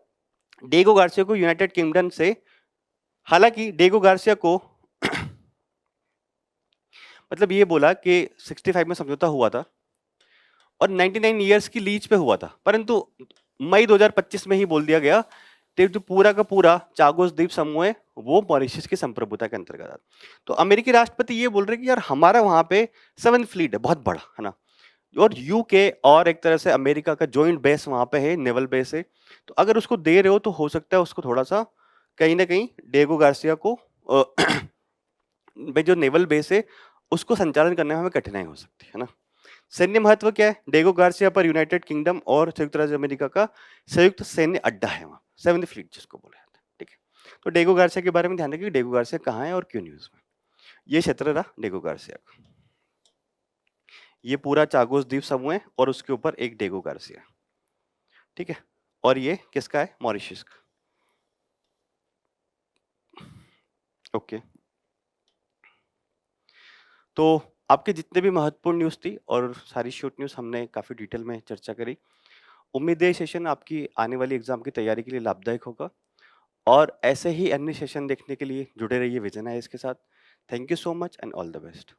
Speaker 1: डिएगो गार्सिया को यूनाइटेड किंगडम से, हालांकि डिएगो गार्सिया को मतलब ये बोला कि 65 में समझौता हुआ था और 99 ईयर्स की लीज पे हुआ था, परंतु मई 2025 में ही बोल दिया गया तो जो पूरा का पूरा चागोस द्वीप समूह है वो मॉरिशस की संप्रभुता के अंतर्गत आता है। तो अमेरिकी राष्ट्रपति ये बोल रहे हैं कि यार हमारा वहां पे 7th फ्लीट है, बहुत बड़ा है ना, और यूके और एक तरह से अमेरिका का जॉइंट बेस वहां पे है, नेवल बेस है। तो अगर उसको दे रहे हो तो हो सकता है उसको थोड़ा सा कहीं ना कहीं डिएगो गार्सिया को भाई जो नेवल बेस है उसको संचालन करने में हमें कठिनाई हो सकती है ना। सैन्य महत्व क्या है? डिएगो गार्सिया पर यूनाइटेड किंगडम और संयुक्त राज्य अमेरिका का संयुक्त सैन्य अड्डा है वहां, 7th फ्लीट जिसको बोला जाता है, ठीक है। तो डिएगो गार्सिया के बारे में ध्यान रखिए, डिएगो गार्सिया कहाँ है और क्यों न्यूज में। ये क्षेत्र रहा डिएगो गार्सिया का। ये पूरा चागोस द्वीप समूह है और उसके ऊपर एक डिएगो गार्सिया, ठीक है। और ये किसका है? मॉरिशस का। ओके, तो आपके जितने भी महत्वपूर्ण न्यूज़ थी और सारी शॉर्ट न्यूज़ हमने काफ़ी डिटेल में चर्चा करी। उम्मीद है ये सेशन आपकी आने वाली एग्जाम की तैयारी के लिए लाभदायक होगा, और ऐसे ही अन्य सेशन देखने के लिए जुड़े रहिए विजन आईएएस के साथ। Thank you so much and all the best.